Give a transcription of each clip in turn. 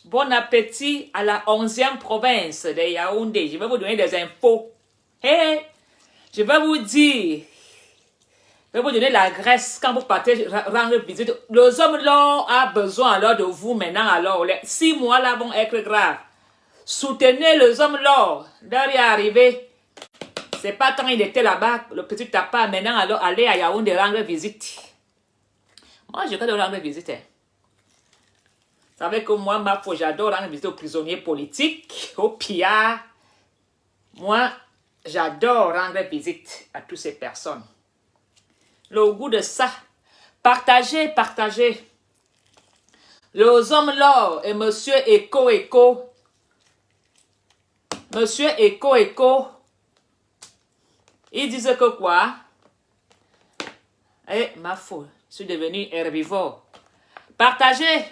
Bon appétit à la 11e province de Yaoundé. Je vais vous donner des infos. Hey, je vais vous dire. Je vais vous donner l'adresse quand vous partez rendre visite. Les hommes là ont besoin alors de vous maintenant. Alors, les 6 mois là vont être graves. Soutenez les hommes là. Leur y arriver. C'est pas quand il était là-bas, le petit tapa. Maintenant, alors, allez à Yaoundé rendre visite. Moi, je vais leur rendre visite. Vous savez que moi, j'adore rendre visite aux prisonniers politiques, aux pillards. Moi, j'adore rendre visite à toutes ces personnes. Le goût de ça. Partagez, partagez. Les hommes là et monsieur Eko. Monsieur Eko. Ils disent que quoi? Eh, ma foule, je suis devenu herbivore. Partagez.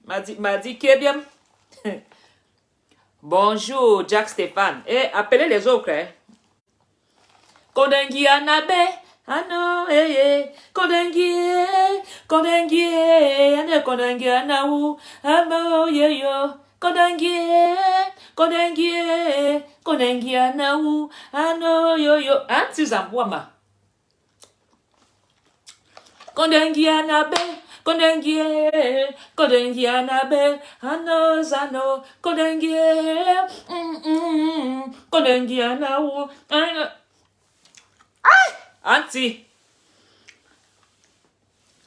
M'a dit qui est bien. Bonjour, Jack Stéphane. Eh, appelez les autres. Hein. Kodengi Anabe. Ano, eh. Kodengi Ane Kodengi Anaou. Amo, yo. Kodengi Anaou. Ano, yo. Hein, c'est Zambouama. Kodengi Anabe. Kodengi Anabe, Zano, Kodengi Anaou. Auntie,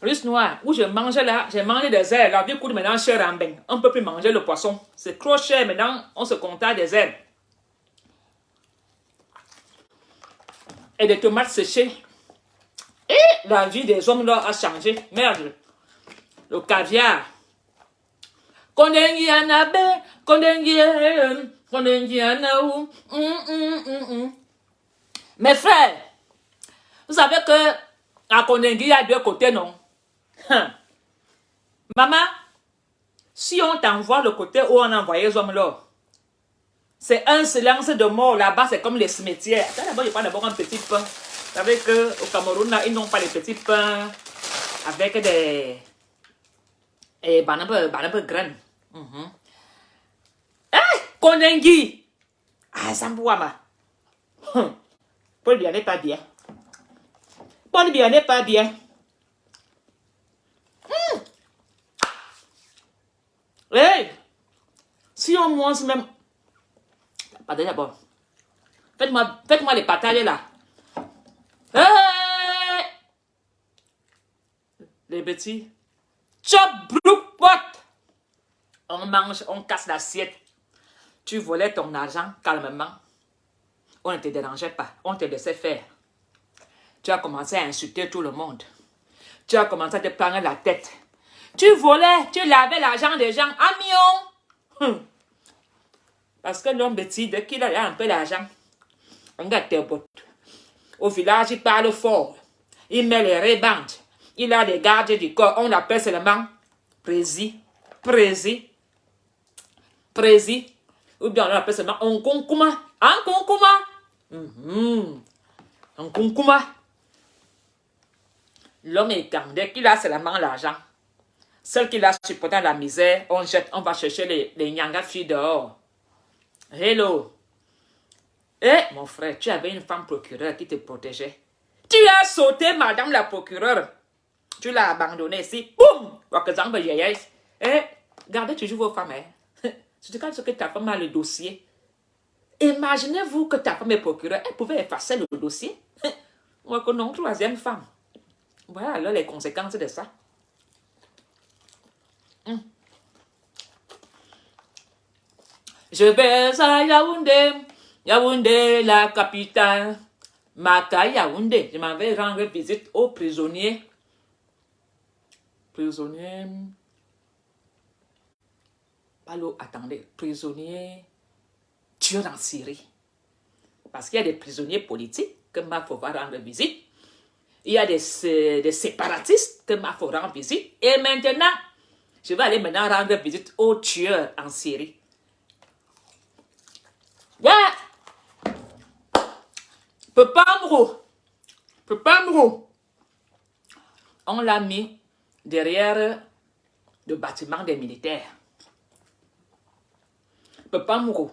russe noire, où je mangeais là, j'ai mangé des herbes. Là, du coup, maintenant, cher Rambeng. On ne peut plus manger le poisson. C'est trop cher, maintenant, on se contente des herbes. Et des tomates séchées. Et la vie des hommes là a changé. Merde. Le caviar. Kodengi Anabe, Kodengi Anaou. Mes frères, vous savez que à Kodengi, il y a 2 côtés, non? Maman, si on t'envoie le côté où on a envoyé les hommes là, c'est un silence de mort. Là-bas, c'est comme les cimetières. Attends, d'abord, je prends d'abord un petit pain. Vous savez qu'au Cameroun, là, ils n'ont pas les petits pains avec des... Et banane graine. Eh, Kondengi. Ah, Zambouama. Paul bien n'est pas bien. Paul bien n'est pas bien. Hey, si on mange même... Pardon d'abord. Faites-moi les patates là. Hey! Les petits. Chop, blouk, pot. On mange, on casse l'assiette. Tu volais ton argent calmement. On ne te dérangeait pas. On te laissait faire. Tu as commencé à insulter tout le monde. Tu as commencé à te prendre la tête. Tu volais, tu lavais l'argent des gens. Amion. Parce que l'homme petit, dès qu'il a un peu d'argent, on gâte tes bottes. Au village, il parle fort. Il met les rébandes. Il a des gardes du corps. On l'appelle seulement prési. Ou bien on l'appelle seulement Onkonkuma. Onkonkuma. L'homme est quand dès qu'il a seulement l'argent. Celle qui l'a supporté la misère, on jette, on va chercher les nyanga filles dehors. Hello. Eh, mon frère, tu avais une femme procureure qui te protégeait. Tu as sauté, madame la procureure. Tu l'as abandonnée ici. Boum! Eh, gardez toujours vos femmes. Hein. C'est quand que ta femme a le dossier. Imaginez-vous que ta femme est procureure. Elle pouvait effacer le dossier. Moi, que non, 3e femme. Voilà alors les conséquences de ça. Je vais à Yaoundé. Yaoundé, la capitale. Maka Yaoundé. Je m'en vais rendre visite aux prisonniers. Attendez. Prisonniers tueurs en Syrie. Parce qu'il y a des prisonniers politiques que Mafo va rendre visite. Il y a des séparatistes que Mafo rend visite. Et maintenant, je vais aller maintenant rendre visite aux tueurs en Syrie. Yeah! Pepamro. On l'a mis derrière le bâtiment des militaires. Papa Mourou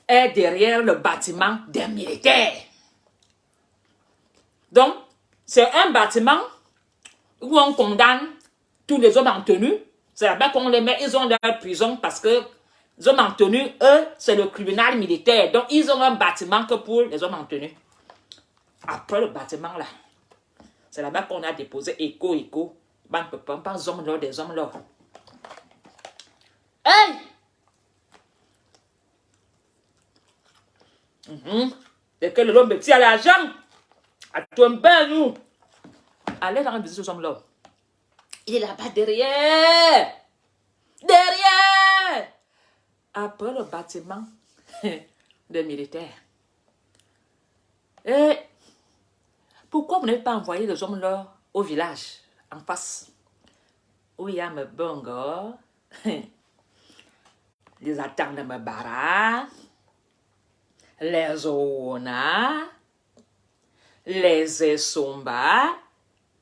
est derrière le bâtiment des militaires. Donc, c'est un bâtiment où on condamne tous les hommes en tenue. C'est là-bas qu'on les met, ils ont leur prison parce que les hommes en tenue, eux, c'est le tribunal militaire. Donc, ils ont un bâtiment que pour les hommes en tenue. Après le bâtiment, là, c'est là-bas qu'on a déposé écho, pas hommes là, des hommes là. Hey! C'est que l'homme petit à l'argent. À ton père, nous. Allez dans visiter ce homme-là. Il est là-bas derrière. Derrière. Après le bâtiment des militaires. Et pourquoi vous n'avez pas envoyé les hommes-là au village, en face, où il y a mes bongos, les attentes de mes barras, les Ona, les Esomba.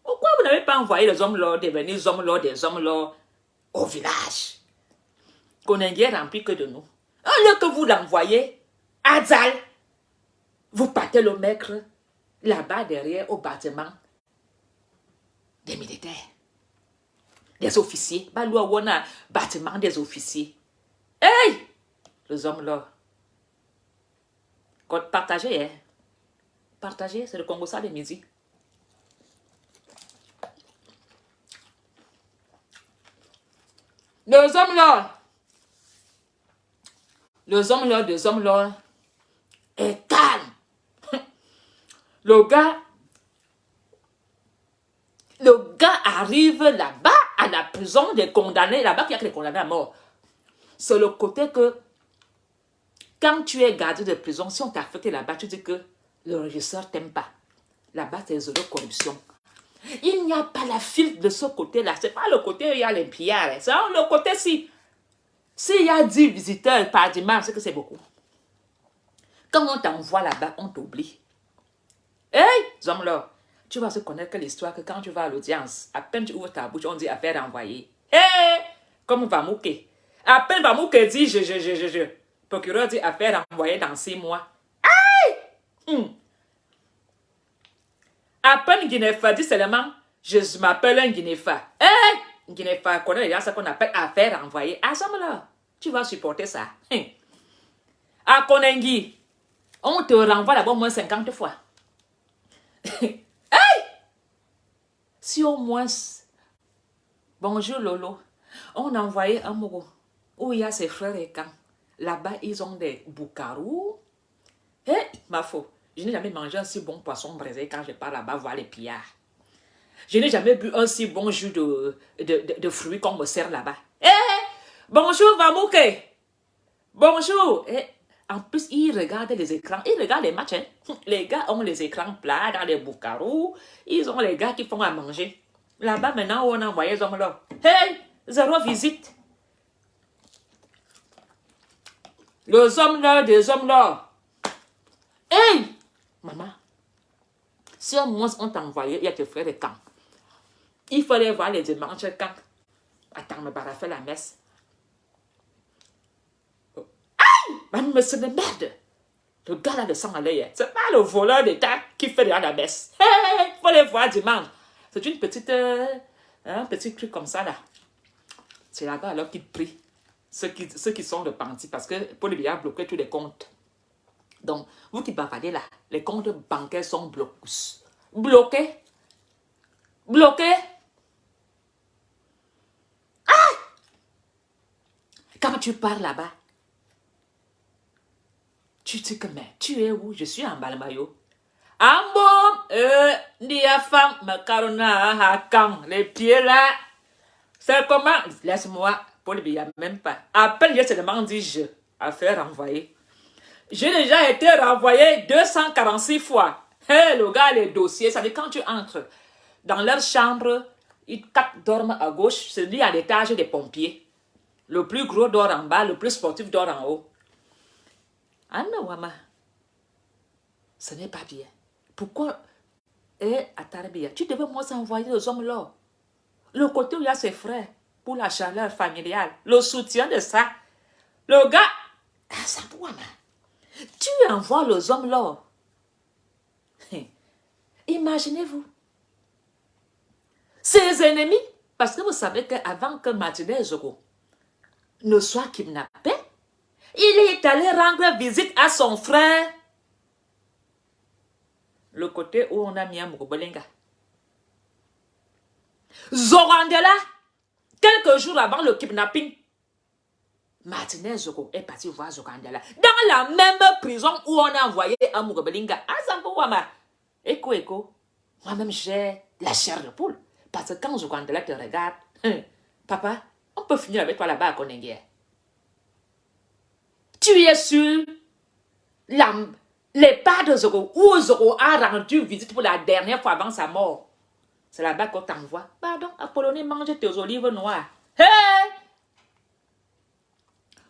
Pourquoi vous n'avez pas envoyé les hommes-là, devenir des hommes-là au village? Qu'on n'est rempli que de nous. Au lieu que vous l'envoyez à Zal, vous partez le maître là-bas derrière au bâtiment des militaires, des officiers. Bah, on a bâtiment des officiers. Hey! Les hommes-là. Partagez, hein? Partagez, c'est le Congo ça de midi. Les hommes-là est calme. Le gars arrive là-bas à la prison des condamnés, là-bas qu'il y a que les condamnés à mort. C'est le côté que quand tu es gardé de prison, si on t'a affecté là-bas, tu dis que le régisseur t'aime pas. Là-bas, c'est zéro corruption. Il n'y a pas la file de ce côté-là. C'est pas le côté où il y a les pillards. C'est le côté si. S'il y a 10 visiteurs par dimanche, c'est que c'est beaucoup. Quand on t'envoie là-bas, on t'oublie. Hey, Zomlo, tu vas se connaître que l'histoire que quand tu vas à l'audience, à peine tu ouvres ta bouche, on dit affaire envoyée. Hey, comme Vamouké. À peine Vamouké dit je. Procureur dit affaire envoyée dans 6 mois. Hey! À peine Guinéfa dit seulement je m'appelle un Guinéfa. Hey! Guinéfa connaît déjà ce qu'on appelle affaire envoyée. À Zomlo, tu vas supporter ça. À Konengi, on te renvoie là-bas au moins 50 fois. Hey! Si au moins, bonjour Lolo, on a envoyé un mot où il y a ses frères et camps. Là-bas, ils ont des boucarous. Hey, ma faux, je n'ai jamais mangé un si bon poisson braisé quand je pars là-bas voir les pillards. Je n'ai jamais bu un si bon jus de fruits qu'on me sert là-bas. Hey, bonjour Vamouké. Bonjour. Hey. En plus, ils regardent les écrans. Ils regardent les matchs. Hein. Les gars ont les écrans plats dans les boucarous. Ils ont les gars qui font à manger. Là-bas, maintenant, on a envoyé les hommes-là. Hey, zéro visite. Les hommes-là, des hommes-là. Hey, maman. Si au moins on t'a envoyé, il y a tes frères de camp. Il fallait voir les dimanches quand. Attends, me barra fait la messe. Mais c'est de merde. Le gars là de sang à l'œil, c'est pas le voleur d'État qui fait derrière la messe. Il faut les voir dimanche. C'est une petite, un petit truc comme ça là. C'est là-bas alors qu'ils prient. Ceux qui sont repentis parce que pour les billets bloquer tous les comptes. Donc, vous qui bavardez là, les comptes bancaires sont bloqués. Bloqués. Bloqués. Ah! Quand tu pars là-bas, tu dis que, mais tu es où? Je suis en Balmayo. Ambo, diafam, macarona, hakam, les pieds là. C'est comment? Laisse-moi, pour le billet, même pas. À peine j'ai seulement dit je, à faire renvoyer. J'ai déjà été renvoyé 246 fois. Hey, le gars, les dossiers, ça veut dire quand tu entres dans leur chambre, ils dorment à gauche, c'est lui à l'étage des pompiers. Le plus gros dort en bas, le plus sportif dort en haut. Ah non, maman. Ce n'est pas bien. Pourquoi? À Tarabia, tu devais moi envoyer aux hommes là. Le côté où il y a ses frères, pour la chaleur familiale, le soutien de ça. Le gars, Ah, ça pourquoi, tu envoies les hommes là. Imaginez-vous. Ses ennemis, parce que vous savez qu'avant que Martinez Zogo ne soit kidnappé, il est allé rendre visite à son frère. Le côté où on a mis un Mugobelinga. Zorandela, quelques jours avant le kidnapping, Martinez Zogo est parti voir Zorandela. Dans la même prison où on a envoyé un Mugobelinga. Ah, ça peut voir, écho. Moi-même, j'ai la chair de poule. Parce que quand Zorandela te regarde, papa, on peut finir avec toi là-bas à Konengue. Tu es sur les pas de Zogo, où Zogo a rendu visite pour la dernière fois avant sa mort. C'est là-bas qu'on t'envoie. Pardon, Apollonie, mange tes olives noires. Hey!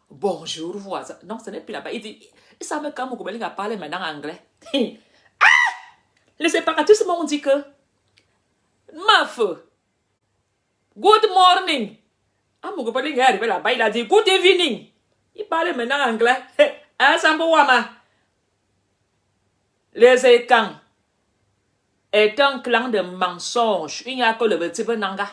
Bonjour, voisin. Non, ce n'est plus là-bas. Il dit, il savait quand Mugobelinga a parlé maintenant en anglais. Ah! Les séparatistes m'ont dit que, meuf, good morning. Ah, Mugobelinga est arrivé là-bas, il a dit, good evening. Il parlait maintenant en anglais. Ah, Sambouama. Les écans est un clan de mensonges. Il n'y a que le petit Benanga.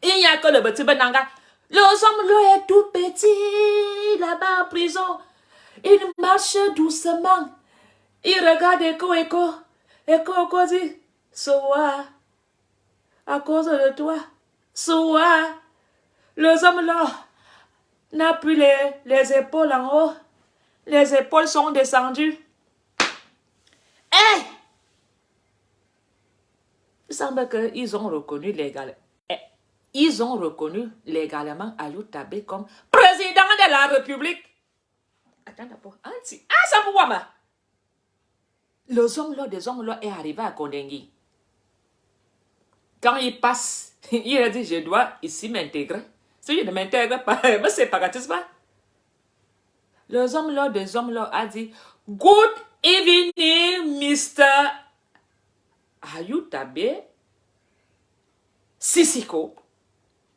Il n'y a que le petit Benanga. Le homme est tout petit là-bas en prison. Il marche doucement. Il regarde Echo. Echo dit, Soa, à cause de toi, Soa, le homme là n'a plus les épaules en haut. Les épaules sont descendues. Hey! Il semble qu'ils ont reconnu légalement. Ils ont reconnu légalement Ayou Tabé comme président de la République. Attends d'abord. Ah, ça pour moi. Le homme des hommes là est arrivé à Kondengi. Quand il passe, il a dit, je dois ici m'intégrer. Si je ne m'intègre pas, je me séparatise pas. Le homme des hommes là a dit, good evening, Mr. Ayou Tabé Sissiko.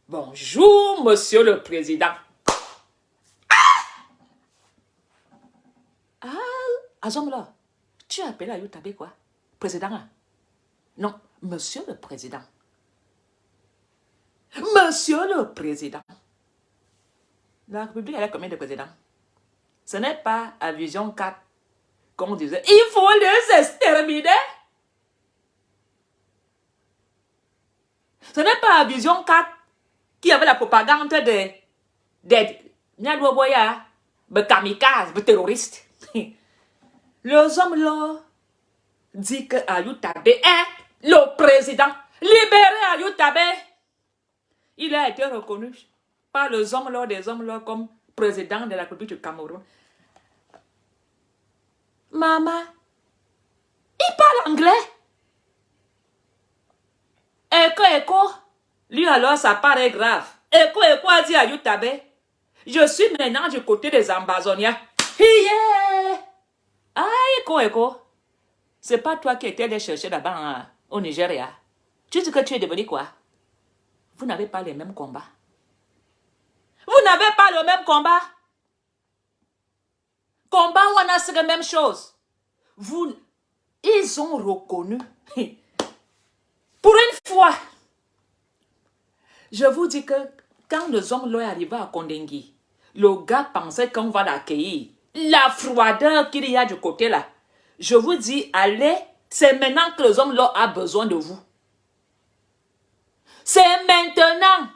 Bonjour, monsieur le président. Azomla, tu as appelé Ayou Tabé quoi? Président? Non, monsieur le président. Monsieur le président. La République, elle a combien de présidents? Ce n'est pas à Vision 4 qu'on disait, il faut les exterminer. Ce n'est pas à Vision 4 qui avait la propagande des kamikazes, des terroristes. Les hommes là disent que Ayou Tabé est le président. Libérez Ayou Tabé. Il a été reconnu par les hommes là, des hommes là, comme président de la République du Cameroun. Maman, il parle anglais. Echo, lui alors ça paraît grave. Echo a dit à Ayou Tabé, je suis maintenant du côté des Ambazoniens. Yeah! Ah, Echo, c'est pas toi qui étais allé chercher là-bas au Nigeria. Tu dis que tu es devenu quoi? Vous n'avez pas les mêmes combats. Vous n'avez pas le même combat. Combat où on a fait la même chose. Ils ont reconnu. Pour une fois, je vous dis que quand le homme est arrivé à Kondengi, le gars pensait qu'on va l'accueillir. La froideur qu'il y a du côté là. Je vous dis, allez, c'est maintenant que le homme a besoin de vous. C'est maintenant.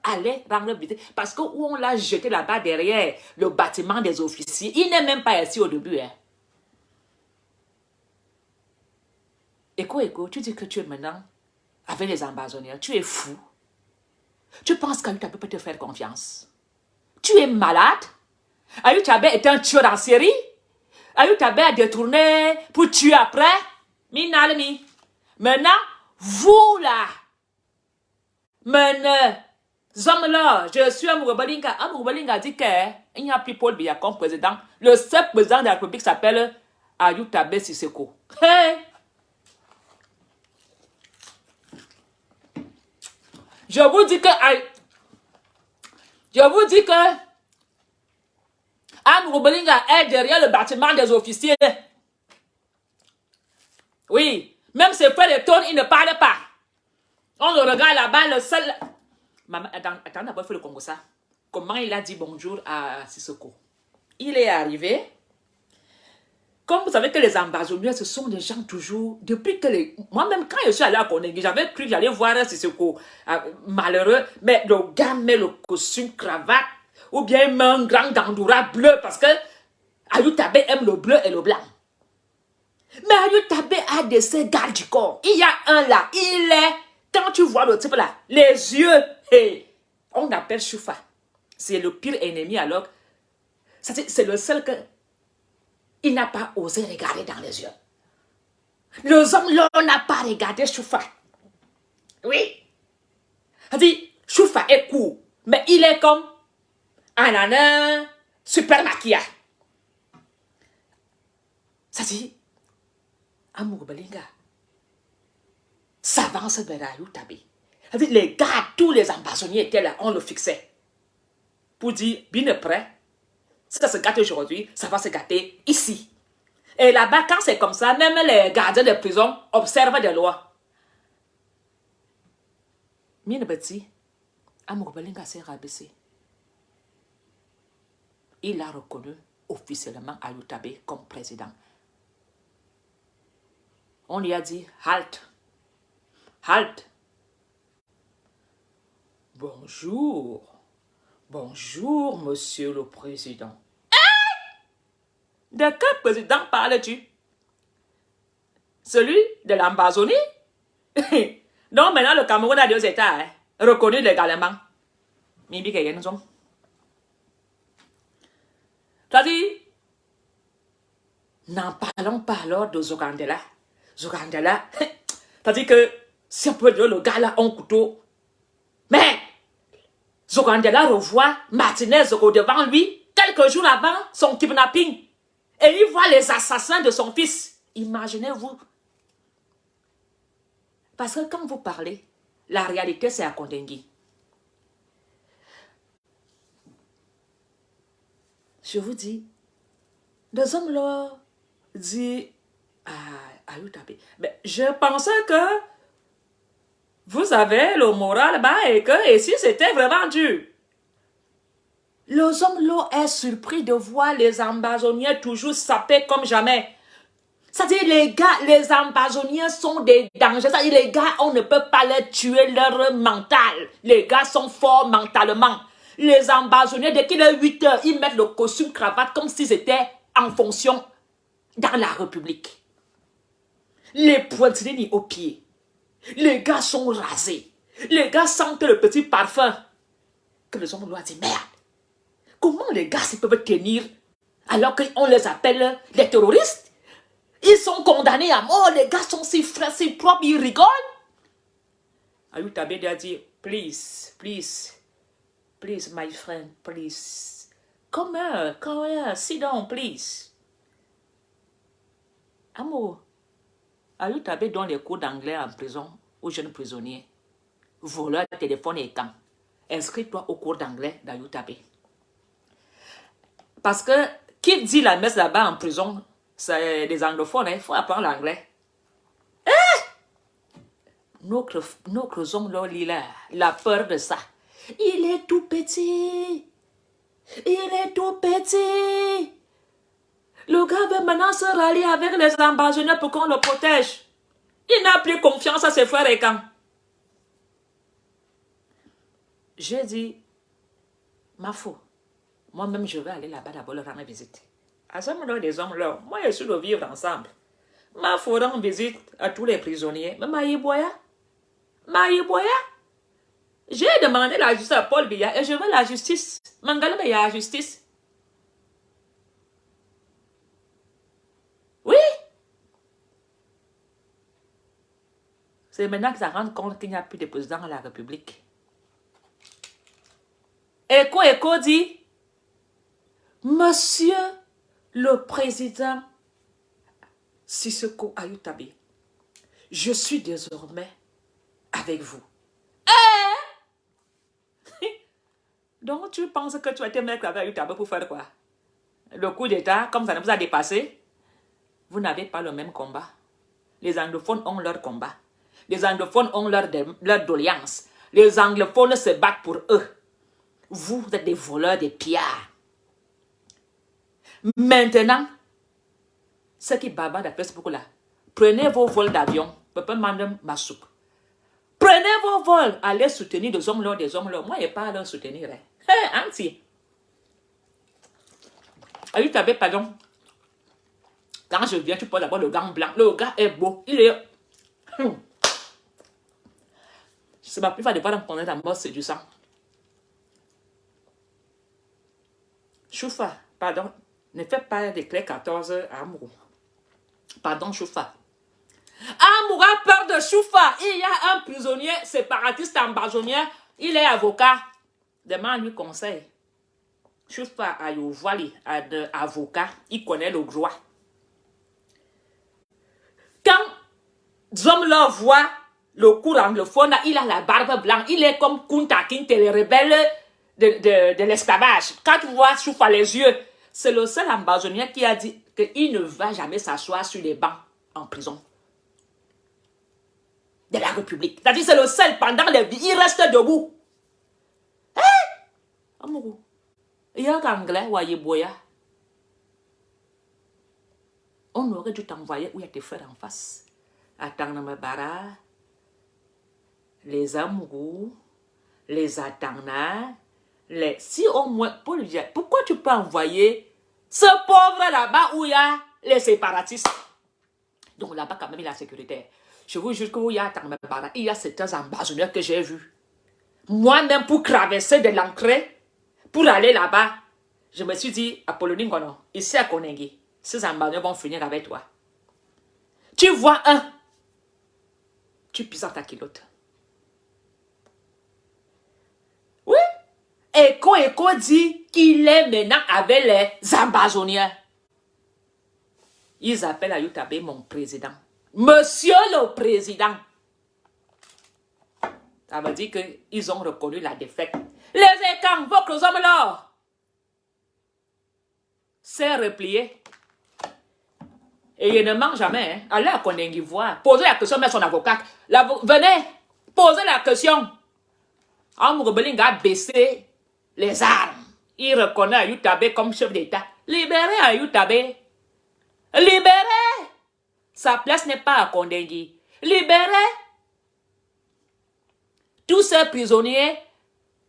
Allez rendre visite. Parce que où on l'a jeté là-bas derrière le bâtiment des officiers, il n'est même pas ici au début. Hein. Echo, tu dis que tu es maintenant avec les ambazoniens. Tu es fou. Tu penses qu'Ayou Tabé peut te faire confiance. Tu es malade. Ayou Tabé est un tueur en série. Ayou Tabé a détourné pour tuer après. Minalmi. Maintenant, vous là. Maintenant, hommes là, je suis Mugobelinga. Mugobelinga a dit qu'il n'y a plus Paul Biya comme président. Le seul président de la République s'appelle Ayou Tabé Sissoko. Hey! Je vous dis que Je vous dis que Anne Roubelinga est derrière le bâtiment des officiers. Oui, même ses frères et tonnes, ils ne parlent pas. On le regarde là-bas, le seul... Maman, attends, on n'a pas fait le Congo ça. Comment il a dit bonjour à Sissoko? Il est arrivé. Comme vous savez que les ambassadeurs, ce sont des gens toujours... Depuis que les... Moi-même, quand je suis allé à Kondengi, j'avais cru que j'allais voir Sissoko malheureux. Mais le gars met le costume, cravate, ou bien il met un grand gandoura bleu, parce que Ayou Tabé aime le bleu et le blanc. Mais Ayou Tabé a de ces gardes du corps. Il y a un là, il est... Quand tu vois le type là, les yeux, hey, on appelle Choufa. C'est le pire ennemi alors. C'est le seul que... Il n'a pas osé regarder dans les yeux. Les hommes là n'a pas regardé Choufa. Oui. Il dit, Choufa est court, mais il est comme un ananas super maquillage. Ça dit, Amour Belinga s'avance vers Ayou Tabé. Les gars, tous les ambassadeurs étaient là, on le fixait. Pour dire, bien prêt, si ça se gâte aujourd'hui, ça va se gâter ici. Et là-bas, quand c'est comme ça, même les gardiens de prison observent des lois. Mine petit, Amour Belinga s'est rabaissé. Il a reconnu officiellement Ayou Tabé comme président. On lui a dit, halte. Halte. Bonjour. Bonjour, monsieur le président. De quel président parles-tu? Celui de l'Ambazonie? Donc maintenant le Cameroun a 2 États, hein, reconnus légalement. Mimi Kayenzong. C'est-à-dire, n'en parlons pas alors de Zogandela. Zogandela, c'est-à-dire que si on peut dire le gars là a un couteau, mais Zogandela revoit Martinez devant lui quelques jours avant son kidnapping. Et il voit les assassins de son fils. Imaginez-vous. Parce que quand vous parlez, la réalité c'est à Kondengi. Je vous dis, les hommes là disent Ayou Tabé. Mais je pensais que vous avez le moral bas et que ici c'était vraiment dur. Les hommes là est surpris de voir les ambassadeurs toujours sapés comme jamais. C'est-à-dire les gars, les ambassadeurs sont des dangers. C'est-à-dire les gars, on ne peut pas les tuer leur mental. Les gars sont forts mentalement. Les ambassadeurs, dès qu'il est 8 heures, ils mettent le costume cravate comme s'ils étaient en fonction dans la République. Les poitrines aux pieds. Les gars sont rasés. Les gars sentent le petit parfum. Que les hommes lui disent, merde, comment les gars peuvent tenir alors qu'on les appelle les terroristes? Ils sont condamnés à mort, les gars sont si frais, si propres, ils rigolent. Ayou Tabé a dit, please, please, please, my friend, please. Come here, sit down, please. Amour, Ayou Tabé donne les cours d'anglais en prison aux jeunes prisonniers. Voleur, téléphone et camp. Inscris-toi au cours d'anglais d'Ayou Tabé. Parce que qui dit la messe là-bas en prison, c'est des anglophones, il faut apprendre l'anglais. Notre homme là, la peur de ça. Il est tout petit. Il est tout petit. Le gars veut maintenant se rallier avec les ambassadeurs pour qu'on le protège. Il n'a plus confiance à ses frères et camps. J'ai dit, ma foi, moi-même je vais aller là-bas d'abord leur rendre visite. À ce moment-là, des hommes là, moi je suis de vivre ensemble. Ma foi rend visite à tous les prisonniers. Mais Maïboya, j'ai demandé la justice à Paul Biya et je veux la justice. Mangala, mais il y a la justice. Oui. C'est maintenant que ça rend compte qu'il n'y a plus de président de la République. Eko dit, Monsieur le Président Sissoko Ayou Tabé, je suis désormais avec vous. Donc, tu penses que tu as été mettre avec Utabe pour faire quoi? Le coup d'État, comme ça ne vous a dépassé, vous n'avez pas le même combat. Les anglophones ont leur combat. Les anglophones ont leur doléance. Les anglophones se battent pour eux. Vous êtes des voleurs, des pillards. Maintenant, ceux qui bavardent à Facebook là, prenez vos vols d'avion. Papa mande ma soupe. Prenez vos vols, allez soutenir des hommes là, des hommes là. Moi, je n'ai pas à leur soutenir. Hé, anti. Aïe, tu avais pardon. Quand je viens, tu peux d'abord le gant blanc. Le gars est beau. Il est... C'est ma plus fois de voir qu'on est dans mort, c'est du sang. Choufa, pardon. Ne fais pas des clés 14 à Amourou. Pardon, Choufa. Amour a peur de Choufa. Il y a un prisonnier séparatiste ambazonien. Il est avocat. Demande-lui conseil. Choufa a eu voili avocat. Il connaît le droit. Quand Zomlo voit le cours anglophone, il a la barbe blanche. Il est comme Kunta Kinte, les rebelles de l'esclavage. Quand tu vois Choufa les yeux, c'est le seul ambazonien qui a dit qu'il ne va jamais s'asseoir sur les bancs en prison de la République. C'est-à-dire c'est le seul pendant les vies, il reste debout. Amourou. Il y a un anglais, Wayeboya. On aurait dû t'envoyer où il y a tes frères en face. Atanamabara, les Amourous, les Atana, les... Si au moins, pour lui dire, pourquoi tu peux envoyer ce pauvre là-bas où il y a les séparatistes? Donc là-bas, quand même, il y a la sécurité. Je vous jure qu'il y a Atanamabara, il y a certains ambassadeurs que j'ai vus. Moi-même, pour traverser de l'entrée, pour aller là-bas, je me suis dit, Apollonie Ngono, ici à Konengi, ces ambassadeurs vont finir avec toi. Tu vois un, tu pises dans ta culotte. Oui. Eko dit qu'il est maintenant avec les ambazoniens. Ils appellent Ayutabe mon président. Monsieur le président. Ça veut dire qu'ils ont reconnu la défaite. Les écans, vos hommes là, c'est replié. Et il ne ment jamais. Hein. Allez à Konengi voir. Posez la question à son avocat. Venez, posez la question. Amour Belinga a baissé les armes. Il reconnaît Ayutabe comme chef d'État. Libérez Ayutabe. Libérez. Sa place n'est pas à Kondengi. Libérez tous ces prisonniers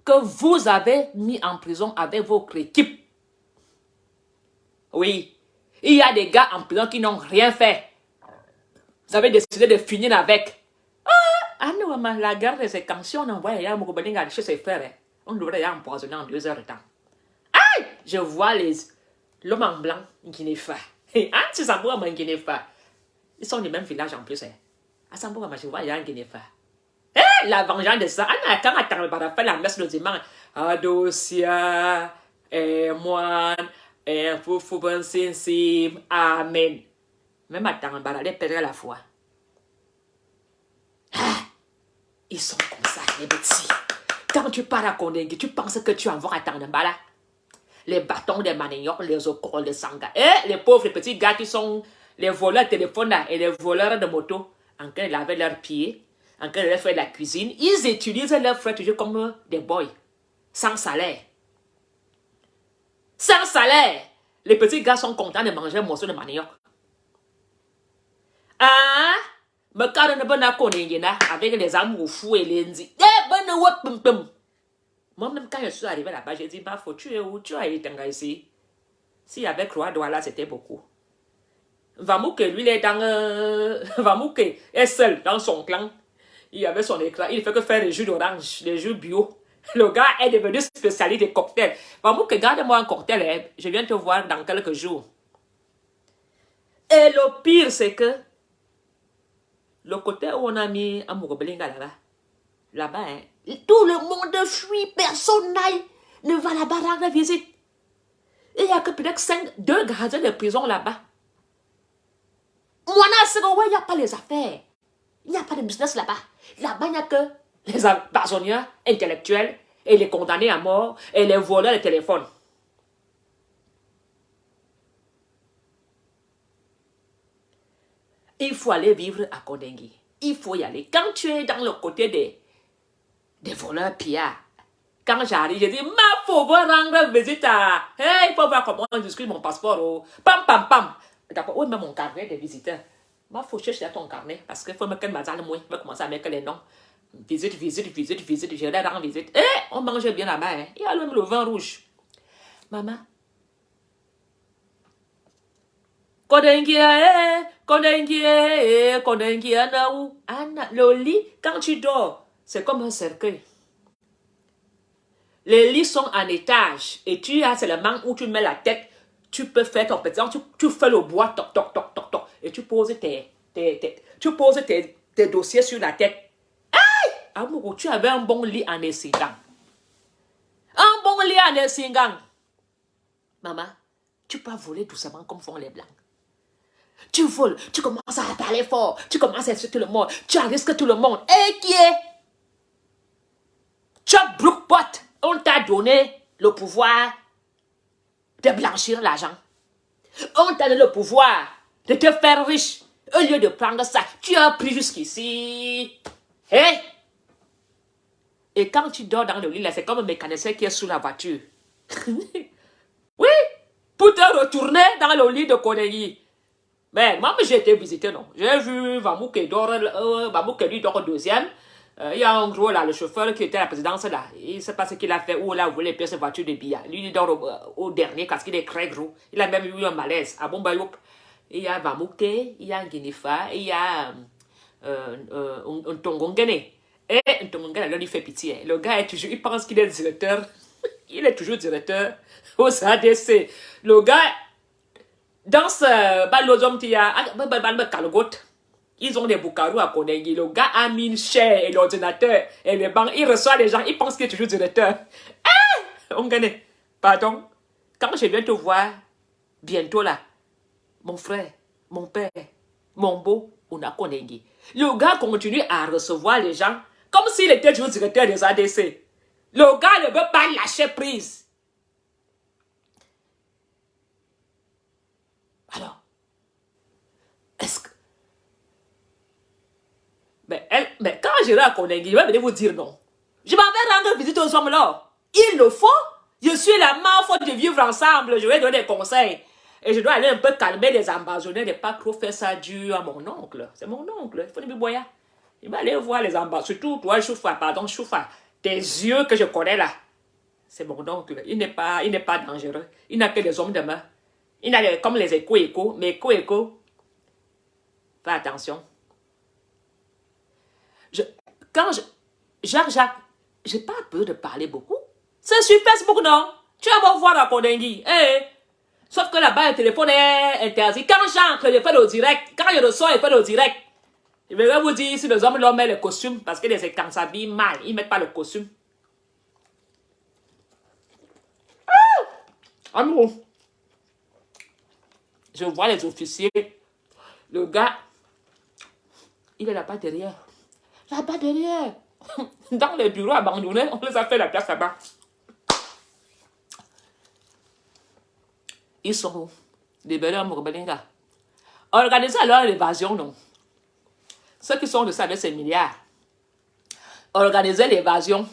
que vous avez mis en prison avec votre équipe. Oui. Il y a des gars en prison qui n'ont rien fait. Vous avez décidé de finir avec. Ah non, la guerre de ces camps, si on envoie Yamour Belinga chez ses frères, on devrait y empoisonner en 2 heures de temps. Aïe! Je vois l'homme en blanc, Guinéfa. Ah, tu sais, moi, Guinéfa. Ils sont du même village en plus. À Samboura, je vois, il y a un Guinéfa. La vengeance de ça. Quand on fait la messe le dimanche, Adosia, moine, Foufou Ben Sinsim, Amen. Même à Tarambara, les perdre la foi. Ils sont comme ça, les petits. Quand tu pars à Kondengi, tu penses que tu envoies à Tarambara. Les bâtons des maniocs, les okoro, les sanga. Les pauvres petits gars qui sont les voleurs de téléphone et les voleurs de moto, en train de laver leurs pieds, en train de faire de la cuisine, ils utilisent leurs frères toujours comme des boys, sans salaire. Sans salaire. Les petits gars sont contents de manger un morceau de manioc. Ah, me carre ne bonne avec les amours fous et les ndis. Moi-même, quand je suis arrivé là-bas, j'ai dit, bah, faut tuer où tu as été ici. S'il y avait Croix Douala, c'était beaucoup. Vamouke, lui, il est dans... Vamouke est seul dans son clan. Il avait son écran. Il ne fait que faire des jus d'orange, des jus bio. Le gars est devenu spécialiste des cocktails. Vamouke, garde-moi un cocktail. Hein. Je viens te voir dans quelques jours. Et le pire, c'est que le côté où on a mis Amour Belinga là-bas, hein, tout le monde fuit, personne ne va là-bas rendre visite. Et il n'y a que peut-être 2 gardiens de prison là-bas. Moi, il n'y a pas les affaires. Il n'y a pas de business là-bas. Là-bas, il n'y a que les ambazoniens intellectuels et les condamner à mort et les voler le téléphone. Il faut aller vivre à Kondengi. Il faut y aller. Quand tu es dans le côté des voleurs pillards, quand j'arrive, je dis, ma faut rendre visite à... Hey, il faut voir comment je scribe mon passeport. Oh. Pam, pam, pam. D'accord, où est mon carnet des visiteurs? Il faut chercher ton carnet parce qu'il faut mettre le mazal moins. Il faut commencer à mettre les noms. Visite, visite, visite, visite. Je vais rendre visite. Eh, on mange bien là-bas. Hein. Il y a même le vin rouge. Maman. Kondengia, Kondengia, Kondengia, Naou. Anna, le lit, quand tu dors, c'est comme un cercueil. Les lits sont en étage et tu as seulement où tu mets la tête. Tu peux faire ton petit, tu fais le bois, toc, toc, toc, toc, toc, et tu poses tes dossiers sur la tête. Aïe! Amoureux, tu avais un bon lit en Essingang. Un bon lit en Essingang. Maman, tu peux voler doucement comme font les Blancs. Tu voles, tu commences à parler fort, tu commences à insulter tout le monde, tu risques tout le monde. Et qui est? Chuck Brookpot, on t'a donné le pouvoir de blanchir l'argent. On t'a donné le pouvoir de te faire riche. Au lieu de prendre ça, tu as pris jusqu'ici. Hey! Et quand tu dors dans le lit, là, c'est comme un mécanicien qui est sous la voiture. Oui, pour te retourner dans le lit de Kondengi. Mais moi, j'ai été visité, non. J'ai vu Vamou qui dort, lui dort au deuxième. Il y a un gros là, le chauffeur qui était à la présidence là. Il ne sait pas ce qu'il a fait, où là, il voulait payer sa voiture de billard. Lui, il dort au dernier parce qu'il est très gros. Il a même eu un malaise à Bombayop. Il y a Vamouke, il y a Guinefa, il y a un Tongongene. Et un Tongongene, là, il fait pitié. Le gars est toujours, il pense qu'il est directeur. Il est toujours directeur au ADC. Le gars, dans ce balozom ils ont des boucarous à Kondengi. Le gars a mis une chaise et l'ordinateur et les bancs. Il reçoit les gens, il pense qu'il est toujours directeur. Ah! On gagne. Pardon. Quand je viens te voir, bientôt là, mon frère, mon père, mon beau, on a Kondengi. Le gars continue à recevoir les gens comme s'il était toujours directeur des ADC. Le gars ne veut pas lâcher prise. Alors, est-ce que... Mais quand j'irai à Kondengi, je vais venir vous dire non. Je m'en vais rendre visite aux hommes là. Il le faut. Je suis la main forte de vivre ensemble. Je vais donner des conseils. Et je dois aller un peu calmer les ambassadeurs, ne pas trop faire ça dur à mon oncle. C'est mon oncle. Il faut ne boire. Il va aller voir les ambassadeurs. Surtout toi, Choufa, pardon, Choufa. Tes yeux que je connais là. C'est mon oncle. Il n'est pas dangereux. Il n'a que des hommes de main. Il a comme les échos, mais échos. Fais attention. Jacques, j'ai pas peur de parler beaucoup. C'est sur Facebook, non? Tu vas me voir à Kondengi. Eh, sauf que là-bas, le téléphone est interdit. Quand j'entre, je fais le direct. Quand je reçois, je fais le direct. Je vais vous dire si les hommes leur mettent le costume, parce que les écrans s'habillent mal, ils ne mettent pas le costume. Amour. Je vois les officiers. Le gars, il est là-bas derrière. Là-bas derrière. Dans les bureaux abandonnés, on les a fait la place là-bas. Ils sont où? Les belles Mourbelinga. Organisez alors l'évasion, non? Ceux qui sont de ça avec ces milliards. Organisez l'évasion.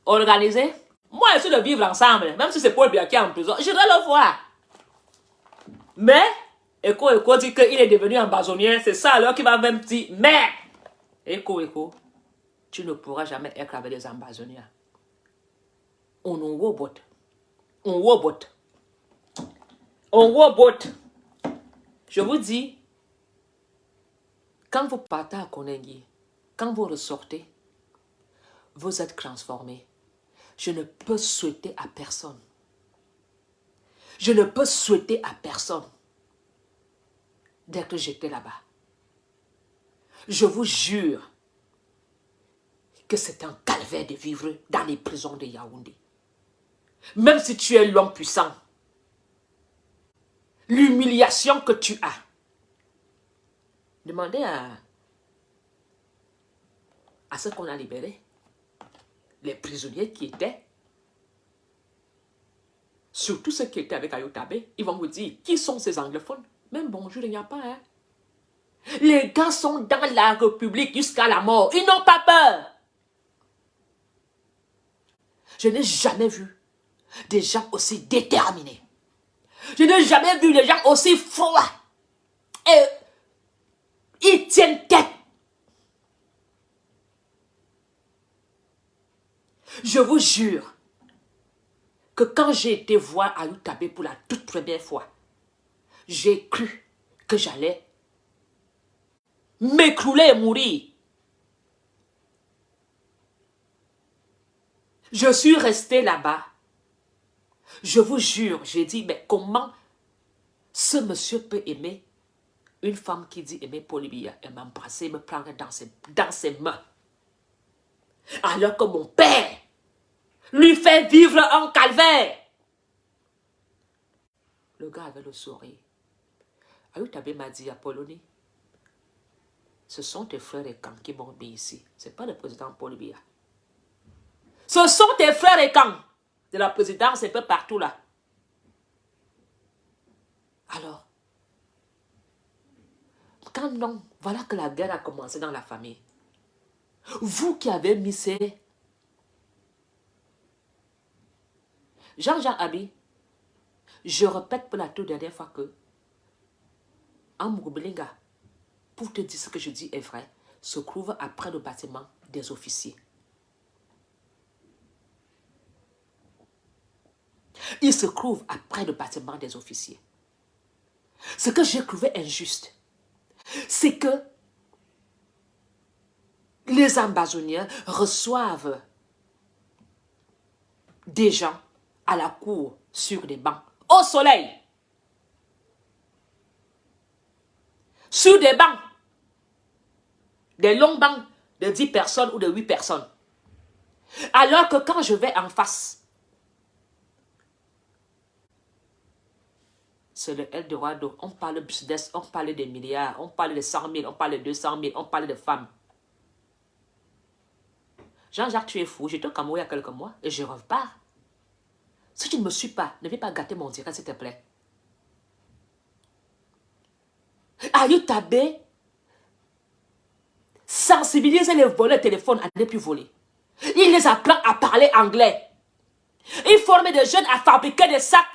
Organisez. Moi, je suis de vivre ensemble. Même si c'est Paul Biya qui est en prison, je dois le voir. Mais, Eko dit qu'il est devenu un basonnier. C'est ça alors qu'il va même dire, mais, Eko, tu ne pourras jamais être avec des ambasonniers. On robot. On robot. On robot. Je vous dis, quand vous partez à Kondengi, quand vous ressortez, vous êtes transformé. Je ne peux souhaiter à personne. Je ne peux souhaiter à personne d'être jeté là-bas. Je vous jure que c'est un calvaire de vivre dans les prisons de Yaoundé. Même si tu es l'homme puissant, l'humiliation que tu as. Demandez à ceux qu'on a libérés. les prisonniers qui étaient, surtout ceux qui étaient avec Ayotabe, ils vont vous dire, qui sont ces anglophones? Même bonjour, il n'y a pas, hein. Les gars sont dans la République jusqu'à la mort. Ils n'ont pas peur. Je n'ai jamais vu des gens aussi déterminés. Je n'ai jamais vu des gens aussi froids. Et ils tiennent tête. Je vous jure que quand j'ai été voir Ayotabe pour la toute première fois, j'ai cru que j'allais m'écrouler et mourir. Je suis resté là-bas. Je vous jure, j'ai dit, mais comment ce monsieur peut aimer une femme qui dit aimer Paul Biya et m'embrasser, me prendre dans ses mains, alors que mon père lui fait vivre un calvaire. Le gars avait le sourire. Ayotabe m'a dit, Apollonie, ce sont tes frères et camps qui m'ont mis ici. Ce n'est pas le président Paul Biya. Ce sont tes frères et camps de la présidence un peu partout là. Alors, quand non, voilà que la guerre a commencé dans la famille. Vous qui avez mis ces... Jean-Jean Abi, je répète pour la toute dernière fois que Amouroubelinga, pour te dire ce que je dis est vrai, se trouve après le bâtiment des officiers. Il se trouve après le bâtiment des officiers. Ce que j'ai trouvé injuste, c'est que les ambazoniens reçoivent des gens à la cour sur des bancs, au soleil. Sur des bancs, des longs bancs de 10 personnes ou de 8 personnes. Alors que quand je vais en face, c'est le Eldorado. On parle business, on parle des milliards, on parle de 100 000, on parle de 200 000, on parle de femmes. Jean-Jacques, tu es fou. J'étais au Cameroun il y a quelques mois et je repars. Si tu ne me suis pas, ne viens pas gâter mon direct, s'il te plaît. Ayotabe sensibilise les voleurs de téléphone à ne plus voler. Il les apprend à parler anglais. Il forme des jeunes à fabriquer des sacs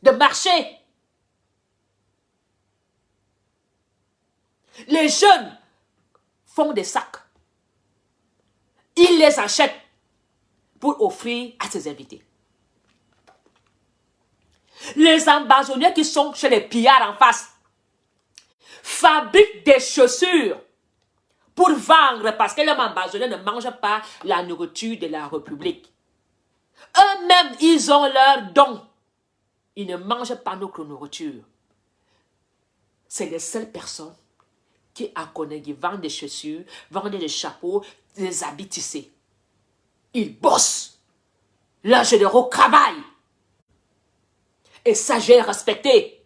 de marché. Les jeunes font des sacs. Il les achète pour offrir à ses invités. Les ambazoniens qui sont chez les pillards en face fabriquent des chaussures pour vendre parce que les ambazoniens ne mangent pas la nourriture de la République. Eux-mêmes, ils ont leur don. Ils ne mangent pas notre nourriture. C'est les seules personnes qui à Konegui vendent des chaussures, vendent des chapeaux, des habits tissés. Ils bossent. Leurs généraux travaillent. Et ça, j'ai respecté.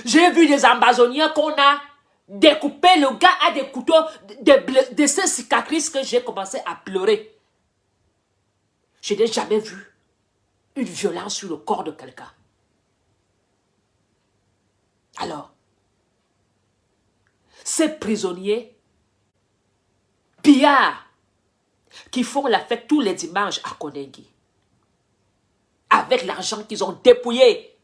J'ai vu des ambazoniens qu'on a découpé. Le gars a des couteaux, de ces cicatrices que j'ai commencé à pleurer. Je n'ai jamais vu une violence sur le corps de quelqu'un. Alors, ces prisonniers pillards qui font la fête tous les dimanches à Konegui, avec l'argent qu'ils ont dépouillé,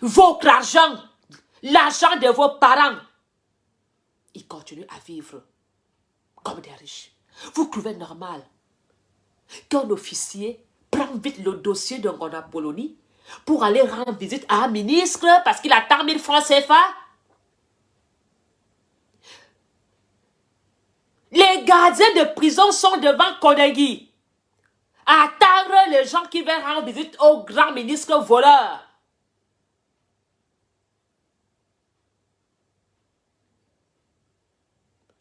votre argent, l'argent de vos parents, ils continuent à vivre comme des riches. Vous trouvez normal qu'un officier prend vite le dossier de Ngona Apollonie pour aller rendre visite à un ministre parce qu'il attend 1000 francs CFA? Les gardiens de prison sont devant Konegui à attendre les gens qui viennent rendre visite au grand ministre voleur.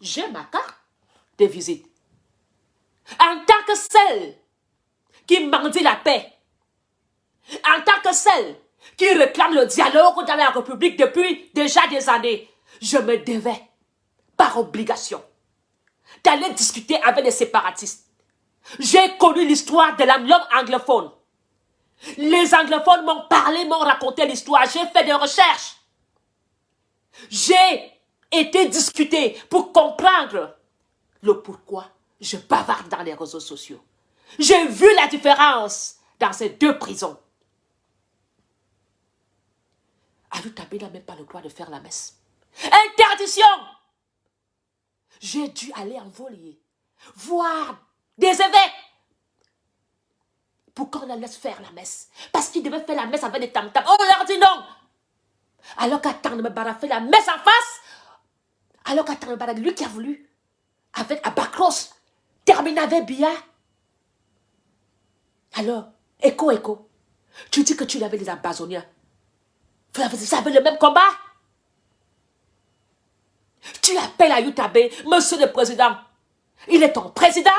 J'ai ma carte de visite. En tant que celle qui mendie la paix, en tant que celle qui réclame le dialogue dans la République depuis déjà des années, je me devais, par obligation, d'aller discuter avec les séparatistes. J'ai connu l'histoire de l'homme anglophone. Les anglophones m'ont parlé, m'ont raconté l'histoire. J'ai fait des recherches. J'ai été discuté pour comprendre le pourquoi je bavarde dans les réseaux sociaux. J'ai vu la différence dans ces deux prisons. Ayoutabé n'a même pas le droit de faire la messe. Interdiction! J'ai dû aller en Volier, voir des évêques pour qu'on la laisse faire la messe. Parce qu'ils devaient faire la messe avec des tam-tams. On leur dit non! Alors qu'Atarnabara fait la messe en face, alors qu'Atarnabara, lui qui a voulu, avec Abakros, terminer avec Bia. Alors, écho, tu dis que tu avais des Amazoniens. Vous avez le même combat. Tu appelles Ayoutabé, monsieur le président. Il est ton président.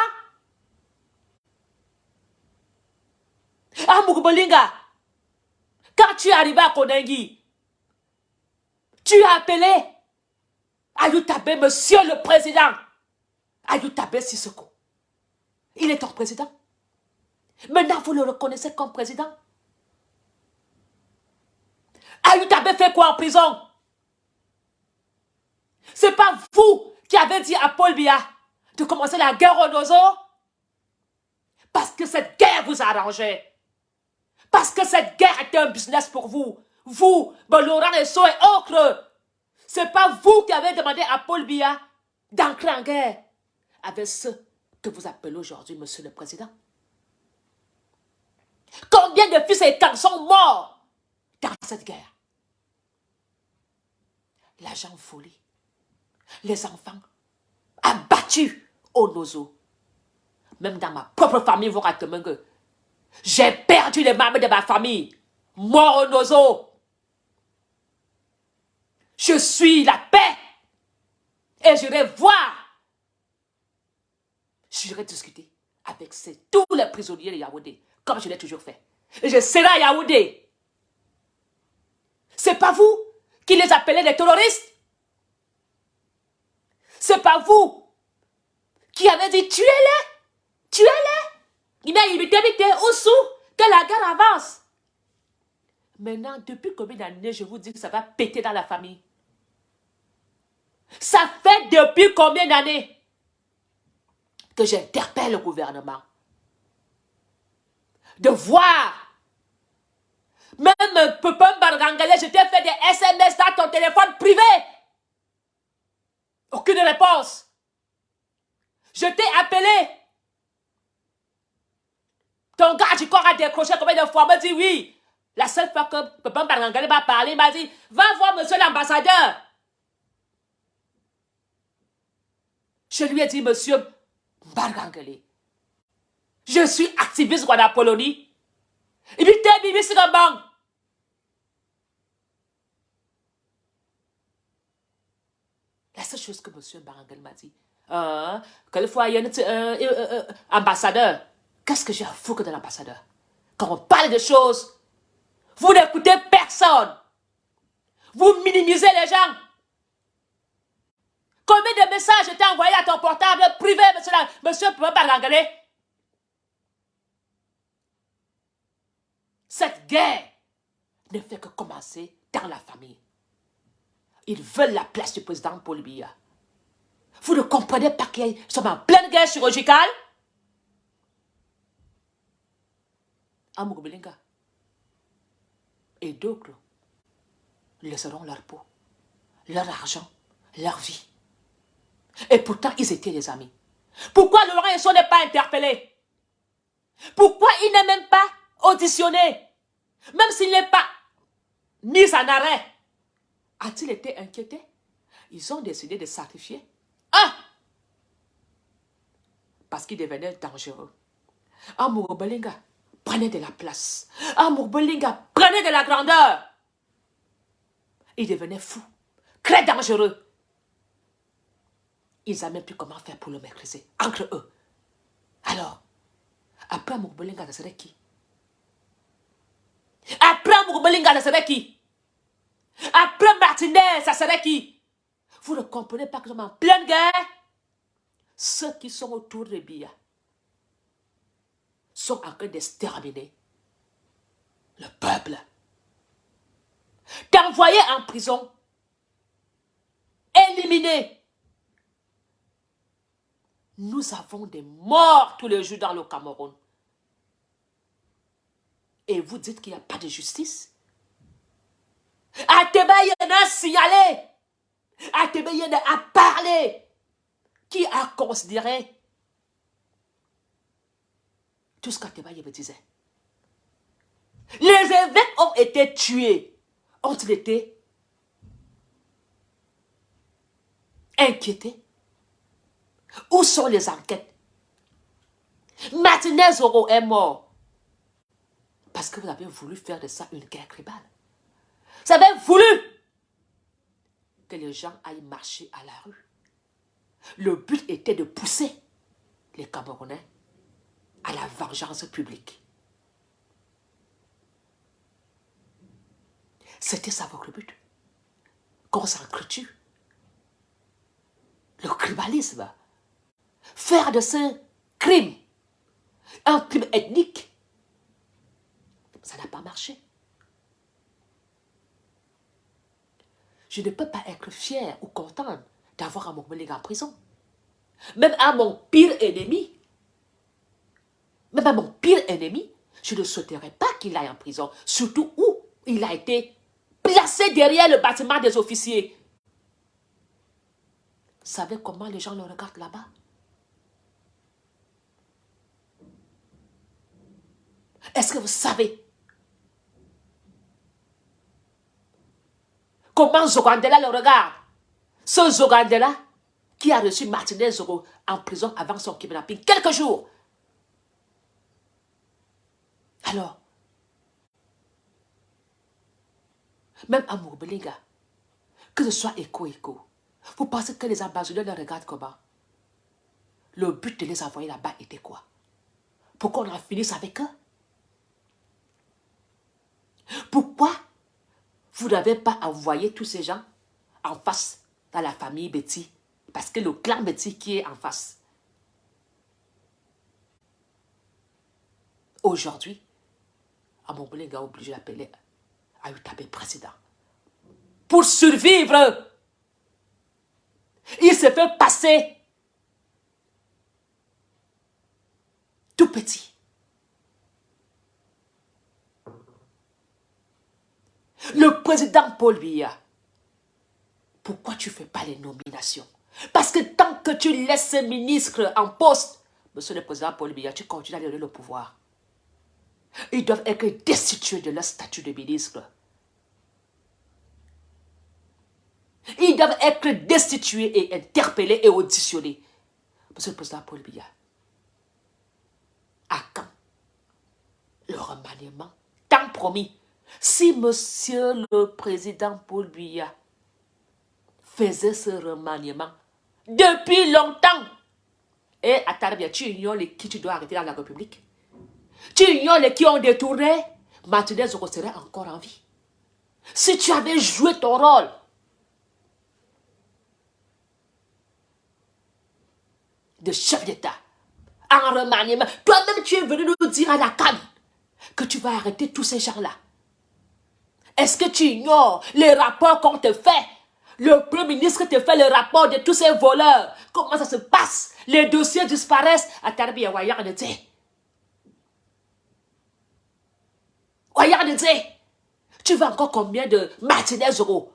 Ah, Mukubolinga, quand tu es arrivé à Konengi, tu as appelé Ayoutabé, monsieur le président. Ayoutabé Sissoko. Il est ton président. Maintenant, vous le reconnaissez comme président. Ayoutabé fait quoi en prison? C'est pas vous qui avez dit à Paul Biya de commencer la guerre au Nozo? Parce que cette guerre vous arrangeait. Parce que cette guerre était un business pour vous. Vous, Laurent Esso et autres. C'est pas vous qui avez demandé à Paul Biya d'entrer en guerre avec ceux que vous appelez aujourd'hui, monsieur le président. Combien de fils et garçons morts dans cette guerre? L'agent folie. Les enfants abattus au Nozo. Même dans ma propre famille, vous ratez que j'ai perdu les membres de ma famille. Mort au Nozo. Je suis la paix. Et j'irai voir. J'irai discuter avec tous les prisonniers de Yaoundé, comme je l'ai toujours fait. Et je serai à Yaoundé. C'est pas vous qui les appelez des terroristes. C'est pas vous qui avez dit tuez-les, tuez-les. Il m'a invité au sous que la guerre avance. Maintenant, depuis combien d'années je vous dis que ça va péter dans la famille? Ça fait depuis combien d'années que j'interpelle le gouvernement de voir. Même Pepin Bargangale, je t'ai fait des SMS dans ton téléphone privé. Aucune réponse. Je t'ai appelé. Ton gars du corps a décroché combien de fois? Il m'a dit oui. La seule fois que Pepin Bargangale m'a parlé, il m'a dit va voir monsieur l'ambassadeur. Je lui ai dit monsieur Bargangale, je suis activiste de la Polonie. Il dit t'es bibi sur un banc. La seule chose que M. Barangel m'a dit, quelquefois il y a un ambassadeur. Qu'est-ce que j'ai à foutre de l'ambassadeur? Quand on parle de choses, vous n'écoutez personne. Vous minimisez les gens. Combien de messages je t'ai envoyé à ton portable privé, monsieur Barangel? Cette guerre ne fait que commencer dans la famille. Ils veulent la place du président Paul Biya. Vous ne comprenez pas qu'ils sont en pleine guerre chirurgicale? Amourbelinga et d'autres laisseront leur peau, leur argent, leur vie. Et pourtant, ils étaient des amis. Pourquoi Laurent Esso n'est pas interpellé? Pourquoi il n'est même pas auditionné? Même s'il n'est pas mis en arrêt. A-t-il été inquiété? Ils ont décidé de sacrifier. Parce qu'il devenait dangereux. Amourbelinga, prenez de la place. Amourbelinga, prenez de la grandeur. Il devenait fou, très dangereux. Ils n'avaient même plus comment faire pour le maîtriser, entre eux. Alors, après Amourbelinga, ça serait qui? Après Amourbelinga, ça serait qui? Après Martinez, ça serait qui? Vous ne comprenez pas que nous sommes en pleine guerre? ceux qui sont autour de Biya sont en train d'exterminer le peuple, d'envoyer en prison, éliminer. Nous avons des morts tous les jours dans le Cameroun. Et vous dites qu'il n'y a pas de justice? Ateba a signalé. Ateba a parlé. Qui a considéré tout ce qu'Ateba me disait? Les évêques ont été tués. Ont-ils été inquiétés? Où sont les enquêtes? Martinez Zoro est mort. Parce que vous avez voulu faire de ça une guerre tribale. Vous avez voulu que les gens aillent marcher à la rue. Le but était de pousser les Camerounais à la vengeance publique. C'était ça votre but. Qu'on s'entretue. Le tribalisme. Faire de ce crime un crime ethnique. Ça n'a pas marché. Je ne peux pas être fière ou contente d'avoir un Mokobelinga en prison. Même à mon pire ennemi, je ne souhaiterais pas qu'il aille en prison. Surtout où il a été placé derrière le bâtiment des officiers. Vous savez comment les gens le regardent là-bas? Est-ce que vous savez comment Zogandela le regarde? Ce Zogandela qui a reçu Martinez Zoro en prison avant son kidnapping, quelques jours. Alors, même à Mokobelinga, que ce soit écho, vous pensez que les ambassadeurs le regardent comment? Le but de les envoyer là-bas était quoi? Pour qu'on en finisse avec eux? Pourquoi vous n'avez pas envoyé tous ces gens en face dans la famille Betty? Parce que le clan Betty qui est en face. Aujourd'hui, à mon collègue a obligé d'appeler Ayutabé président. Pour survivre, il se fait passer tout petit. Le président Paul Biya, pourquoi tu ne fais pas les nominations? Parce que tant que tu laisses ces ministres en poste, monsieur le président Paul Biya, tu continues à donner le pouvoir. Ils doivent être destitués de leur statut de ministre. Ils doivent être destitués et interpellés et auditionnés. Monsieur le président Paul Biya, à quand le remaniement tant promis? Si monsieur le président Paul Biya faisait ce remaniement depuis longtemps, et à Tarbia, tu ignores les qui tu dois arrêter dans la République. Tu ignores les qui ont détourné, Martinez Zoro serait encore en vie. Si tu avais joué ton rôle, de chef d'État, en remaniement, toi-même tu es venu nous dire à la CAN que tu vas arrêter tous ces gens-là. Est-ce que tu ignores les rapports qu'on te fait? Le Premier ministre te fait le rapport de tous ces voleurs. Comment ça se passe? Les dossiers disparaissent. À Tarbia, tu veux encore combien de Martinez Zoro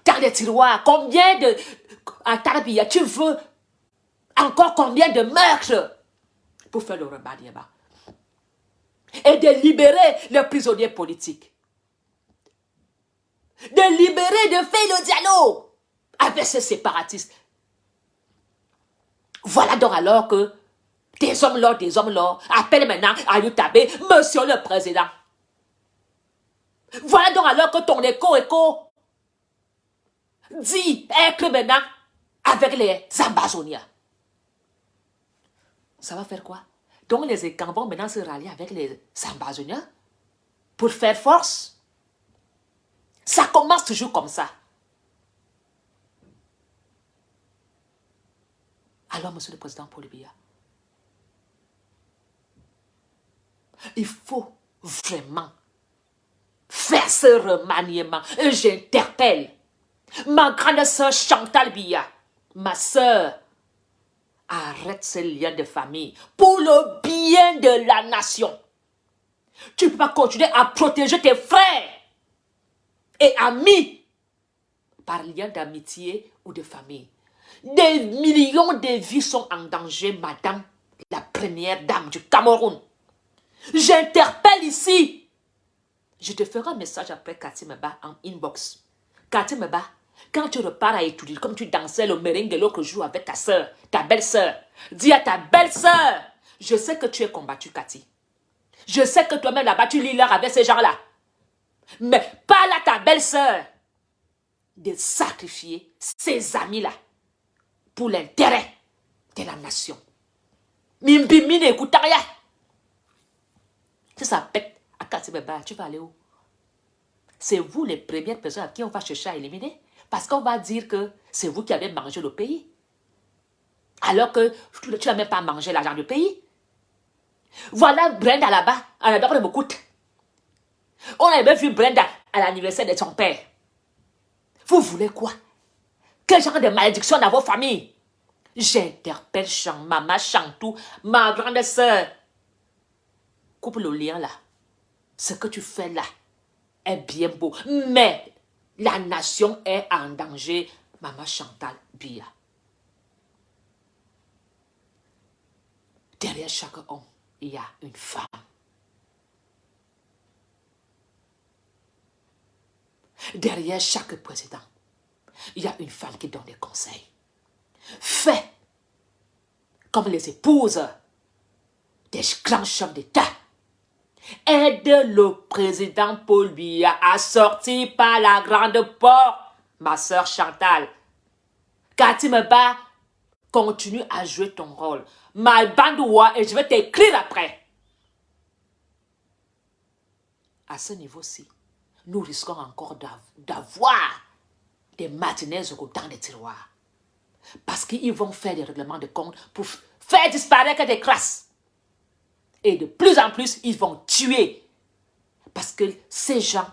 dans les tiroirs? Combien de... À Tarbia, tu veux encore combien de meurtres pour faire le remaniement? Et de libérer les prisonniers politiques. De libérer, de faire le dialogue avec ces séparatistes. Voilà donc alors que des hommes là, appellent maintenant Ayutabé, monsieur le président. Voilà donc alors que ton écho dit être maintenant avec les Ambazoniens. Ça va faire quoi? Donc les Écans vont maintenant se rallier avec les Ambazoniens pour faire force. Ça commence toujours comme ça. Alors, monsieur le président Paul Biya, il faut vraiment faire ce remaniement. Et j'interpelle ma grande sœur Chantal Biya, ma sœur, arrête ce lien de famille pour le bien de la nation. Tu ne peux pas continuer à protéger tes frères et amis par lien d'amitié ou de famille. Des millions de vies sont en danger, madame, la première dame du Cameroun. J'interpelle ici. Je te ferai un message après Cathy Meba en inbox. Cathy Meba, quand tu repars à étudier, comme tu dansais le merengue l'autre jour avec ta soeur, ta belle-sœur, dis à ta belle-sœur, je sais que tu es combattu, Cathy. Je sais que toi-même là-bas, tu lis l'heure avec ces gens-là. Mais parle à ta belle-sœur de sacrifier ses amis-là pour l'intérêt de la nation. Mimbi mine écoute rien. Si ça pète à Cathy Meba, tu vas aller où? C'est vous les premières personnes à qui on va chercher à éliminer. Parce qu'on va dire que c'est vous qui avez mangé le pays. Alors que tu n'as même pas mangé l'argent du pays. Voilà Brenda là-bas, à la barre de Mokout. On avait vu Brenda à l'anniversaire de son père. Vous voulez quoi? Quel genre de malédiction dans vos familles? J'interpelle Maman Chantou, ma grande sœur. Coupe le lien là. Ce que tu fais là est bien beau. Mais la nation est en danger, Maman Chantal Biya. Derrière chaque homme, il y a une femme. Derrière chaque président, il y a une femme qui donne des conseils. Fais comme les épouses des grands chefs d'État. Aide le président Paul Biya à sortir par la grande porte, ma soeur Chantal. Cathy Meba, continue à jouer ton rôle. Ma bandoua, et je vais t'écrire après. À ce niveau-ci, nous risquons encore d'avoir des matinées dans les tiroirs. Parce qu'ils vont faire des règlements de compte pour faire disparaître des classes. Et de plus en plus, ils vont tuer. Parce que ces gens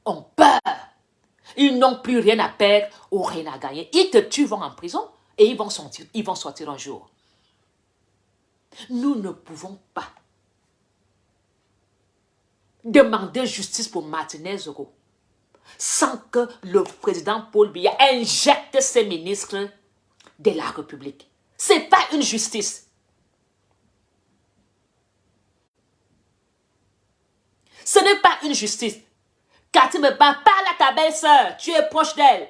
ont peur. Ils n'ont plus rien à perdre ou rien à gagner. Ils te tuent, vont en prison et ils vont sortir un jour. Nous ne pouvons pas demander justice pour Martinez Zogo sans que le président Paul Biya injecte ses ministres de la République. Ce n'est pas une justice. Ce n'est pas une justice. Cathy Meba, parle à ta belle-sœur. Tu es proche d'elle.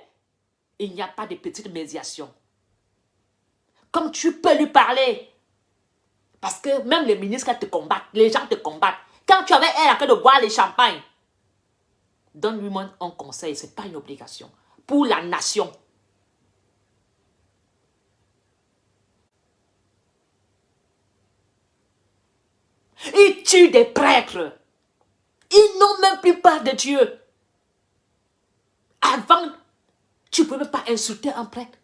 Il n'y a pas de petite médiation. Comme tu peux lui parler. Parce que même les ministres te combattent. Les gens te combattent. Quand tu avais elle à de boire les champagnes, donne-lui un conseil. Ce n'est pas une obligation. Pour la nation. Ils tuent des prêtres. Ils n'ont même plus peur de Dieu. Avant, tu ne peux même pas insulter un prêtre.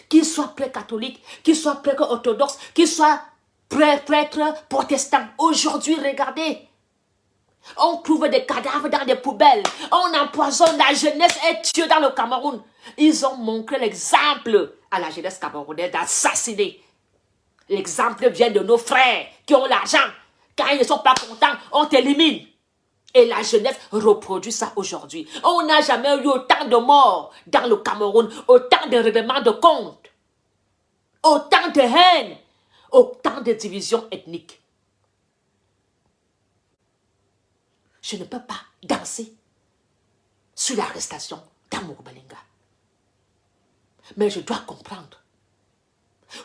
Qu'il soit prêtre catholique, qu'il soit prêtre orthodoxe, qu'il soit prêtre protestant. Aujourd'hui, regardez. On trouve des cadavres dans des poubelles. On empoisonne la jeunesse et tue dans le Cameroun. Ils ont montré l'exemple à la jeunesse camerounaise d'assassiner. L'exemple vient de nos frères qui ont l'argent. Quand ils ne sont pas contents, on t'élimine. Et la jeunesse reproduit ça aujourd'hui. On n'a jamais eu autant de morts dans le Cameroun, autant de règlements de compte, autant de haine, autant de divisions ethniques. Je ne peux pas danser sur l'arrestation d'Amour Belinga. Mais je dois comprendre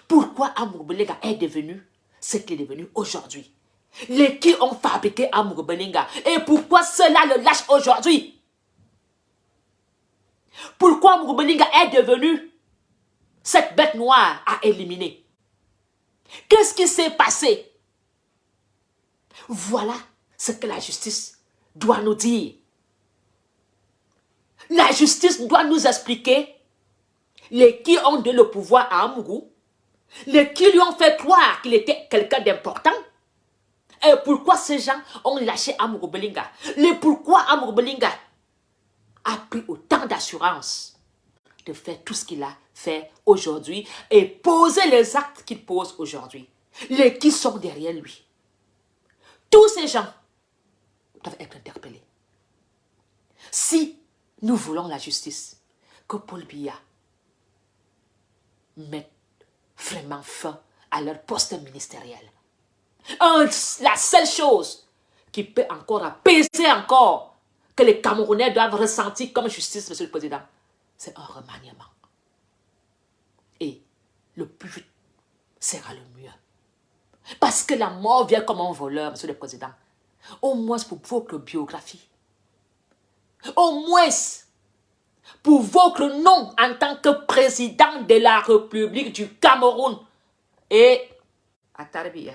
pourquoi Amour Belinga est devenu ce qu'il est devenu aujourd'hui. Les qui ont fabriqué Amour Belinga. Et pourquoi cela le lâche aujourd'hui? Pourquoi Amour Belinga est devenu cette bête noire à éliminer? Qu'est-ce qui s'est passé? Voilà ce que la justice doit nous dire. La justice doit nous expliquer les qui ont donné le pouvoir à Amourou, les qui lui ont fait croire qu'il était quelqu'un d'important. Et pourquoi ces gens ont lâché Amourou Belinga? Et pourquoi Amourou Belinga a pris autant d'assurance de faire tout ce qu'il a fait aujourd'hui et poser les actes qu'il pose aujourd'hui? Les qui sont derrière lui. Tous ces gens doivent être interpellés. Si nous voulons la justice, que Paul Biya mette vraiment fin à leur poste ministériel. La seule chose qui peut encore apaiser encore que les Camerounais doivent ressentir comme justice, Monsieur le Président, c'est un remaniement. Et le plus vite sera le mieux. Parce que la mort vient comme un voleur, Monsieur le Président. Au moins pour votre biographie. Au moins pour votre nom en tant que président de la République du Cameroun. Et à Tarbiya.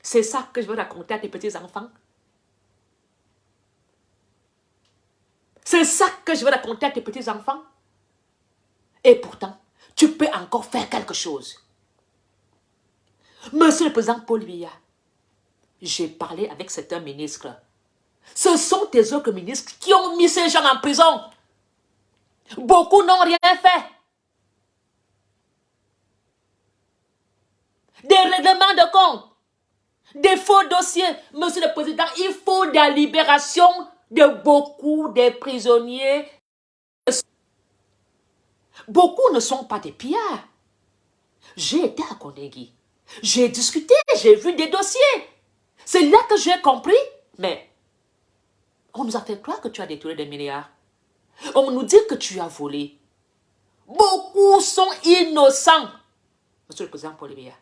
C'est ça que je veux raconter à tes petits-enfants. C'est ça que je veux raconter à tes petits-enfants. Et pourtant, tu peux encore faire quelque chose. Monsieur le Président Paul Biya, j'ai parlé avec certains ministres. Ce sont tes autres ministres qui ont mis ces gens en prison. Beaucoup n'ont rien fait. Des règlements de compte. Des faux dossiers. Monsieur le Président, il faut la libération de beaucoup des prisonniers. Beaucoup ne sont pas des pillards. J'ai été à Kondengi. J'ai discuté, j'ai vu des dossiers. C'est là que j'ai compris. Mais on nous a fait croire que tu as détourné des milliards. On nous dit que tu as volé. Beaucoup sont innocents. Monsieur le Président Paul Biya.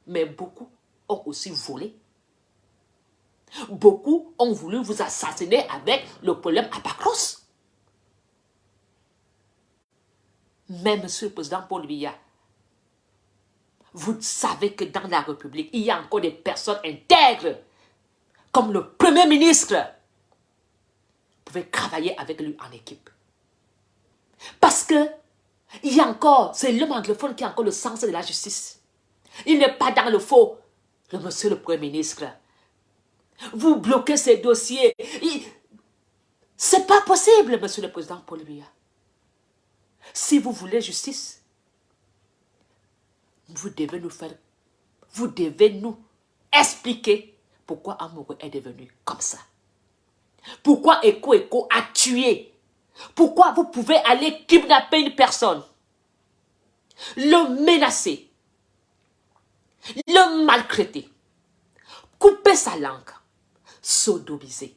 Mais beaucoup ont aussi volé. Beaucoup ont voulu vous assassiner avec le problème Abacros. Mais Monsieur le Président Paul Biya, vous savez que dans la République, il y a encore des personnes intègres, comme le Premier ministre. Vous pouvez travailler avec lui en équipe. Parce que il y a encore, c'est l'homme anglophone qui a encore le sens de la justice. Il n'est pas dans le faux, le Monsieur le Premier ministre. Vous bloquez ces dossiers. C'est pas possible, Monsieur le Président Paul Biya. Si vous voulez justice, vous devez nous expliquer pourquoi Amourou est devenu comme ça. Pourquoi Eko a tué. Pourquoi vous pouvez aller kidnapper une personne, le menacer, le maltraiter, couper sa langue, sodomiser.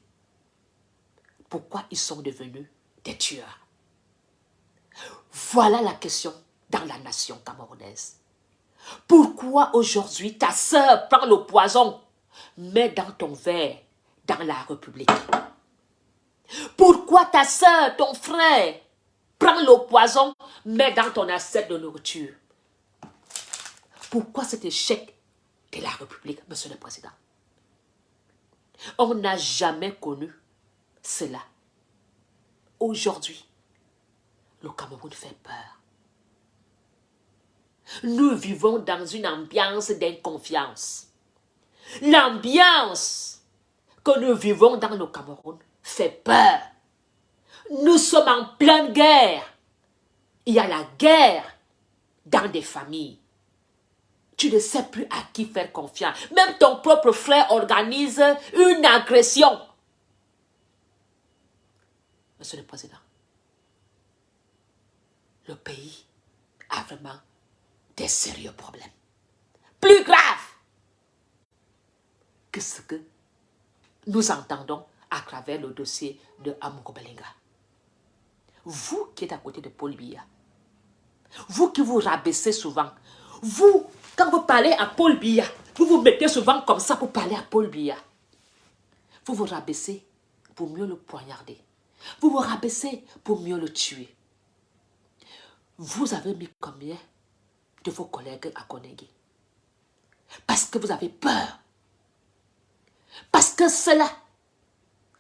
Pourquoi ils sont devenus des tueurs? Voilà la question dans la nation camerounaise. Pourquoi aujourd'hui ta sœur prend le poison, met dans ton verre dans la République? Pourquoi ta sœur, ton frère, prend le poison, met dans ton assiette de nourriture? Pourquoi cet échec de la République, Monsieur le Président? On n'a jamais connu cela. Aujourd'hui, le Cameroun fait peur. Nous vivons dans une ambiance d'inconfiance. L'ambiance que nous vivons dans le Cameroun fait peur. Nous sommes en pleine guerre. Il y a la guerre dans des familles. Tu ne sais plus à qui faire confiance. Même ton propre frère organise une agression. Monsieur le Président, le pays a vraiment des sérieux problèmes. Plus graves que ce que nous entendons à travers le dossier de Amourou Belinga. Vous qui êtes à côté de Paul Biya, vous qui vous rabaissez souvent, vous, quand vous parlez à Paul Biya, vous vous mettez souvent comme ça pour parler à Paul Biya. Vous vous rabaissez pour mieux le poignarder. Vous vous rabaissez pour mieux le tuer. Vous avez mis combien de vos collègues à Kondengi? Parce que vous avez peur. Parce que ceux-là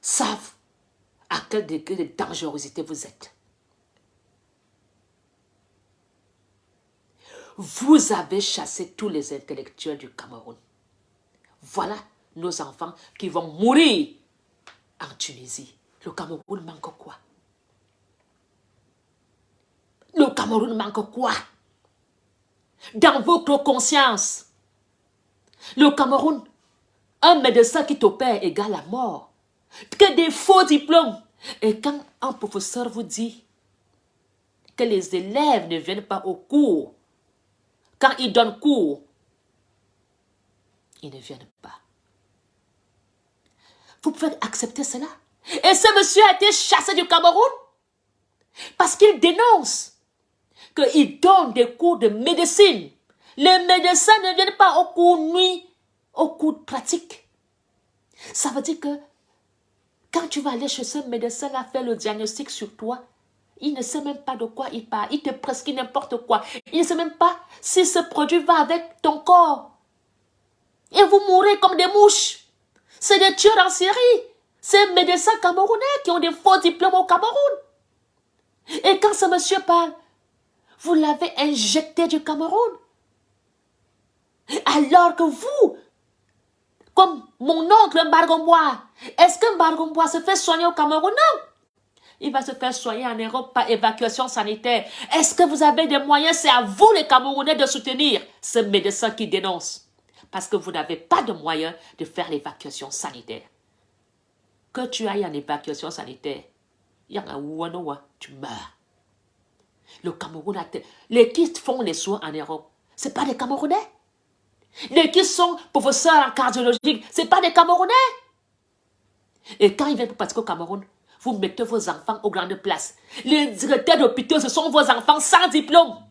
savent à quel degré de dangerosité vous êtes. Vous avez chassé tous les intellectuels du Cameroun. Voilà nos enfants qui vont mourir en Tunisie. Le Cameroun manque quoi? Le Cameroun manque quoi? Dans votre conscience, le Cameroun, un médecin qui t'opère égale la mort. Que des faux diplômes. Et quand un professeur vous dit que les élèves ne viennent pas au cours, quand ils donnent cours, ils ne viennent pas. Vous pouvez accepter cela. Et ce monsieur a été chassé du Cameroun parce qu'il dénonce qu'il donne des cours de médecine. Les médecins ne viennent pas au cours nuit, au cours pratique. Ça veut dire que quand tu vas aller chez ce médecin-là faire le diagnostic sur toi, il ne sait même pas de quoi il parle. Il te prescrit n'importe quoi. Il ne sait même pas si ce produit va avec ton corps. Et vous mourrez comme des mouches. C'est des tueurs en série. Ces médecins camerounais qui ont des faux diplômes au Cameroun. Et quand ce monsieur parle, vous l'avez injecté du Cameroun. Alors que vous, comme mon oncle Mbargombois, est-ce que Mbargombois se fait soigner au Cameroun? Non. Il va se faire soigner en Europe par évacuation sanitaire. Est-ce que vous avez des moyens? C'est à vous les Camerounais de soutenir ce médecin qui dénonce. Parce que vous n'avez pas de moyens de faire l'évacuation sanitaire. Que tu ailles en évacuation sanitaire, tu meurs. Le Cameroun a... Les qui font les soins en Europe, ce n'est pas des Camerounais. Les qui sont professeurs en cardiologie, ce n'est pas des Camerounais. Et quand ils viennent pour pratiquer au Cameroun, vous mettez vos enfants aux grandes places. Les directeurs d'hôpitaux, ce sont vos enfants sans diplôme.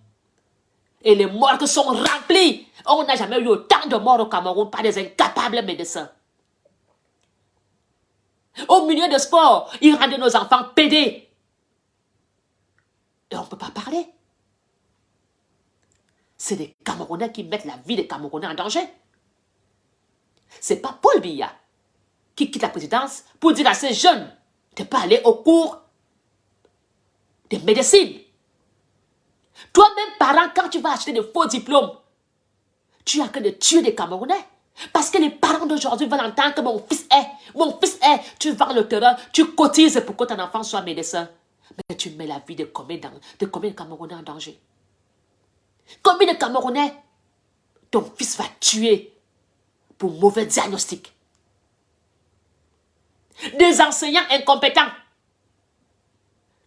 Et les morgues sont remplies. On n'a jamais eu autant de morts au Cameroun par des incapables médecins. Au milieu de sport, ils rendent nos enfants pédés. Et on ne peut pas parler. C'est des Camerounais qui mettent la vie des Camerounais en danger. Ce n'est pas Paul Biya qui quitte la présidence pour dire à ces jeunes de ne pas aller au cours de médecine. Toi-même, parent, quand tu vas acheter des faux diplômes, tu es en train de tuer des Camerounais. Parce que les parents d'aujourd'hui veulent entendre que mon fils est, tu vends le terrain, tu cotises pour que ton enfant soit médecin. Mais tu mets la vie de combien de Camerounais en danger? Combien de Camerounais ton fils va tuer pour mauvais diagnostic? Des enseignants incompétents.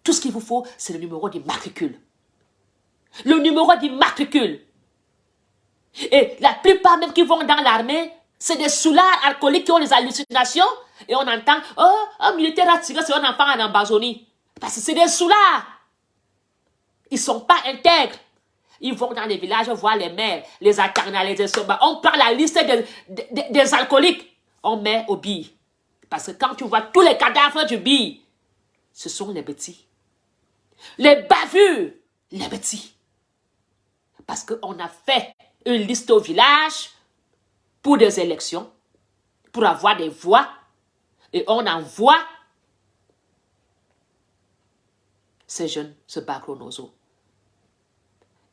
Tout ce qu'il vous faut, c'est le numéro d'immatricule. Le numéro d'immatricule. Et la plupart même qui vont dans l'armée, c'est des soulards alcooliques qui ont des hallucinations. Et on entend, oh, un militaire a tiré sur un enfant en Amazonie. Parce que c'est des soulards. Ils ne sont pas intègres. Ils vont dans les villages voir les mères, les alternats, les sombas. On prend la liste des alcooliques. On met au billes. Parce que quand tu vois tous les cadavres du billes, ce sont les petits. Les bavures, les petits. Parce qu'on a fait une liste au village pour des élections, pour avoir des voix, et on envoie ces jeunes se bacronoso.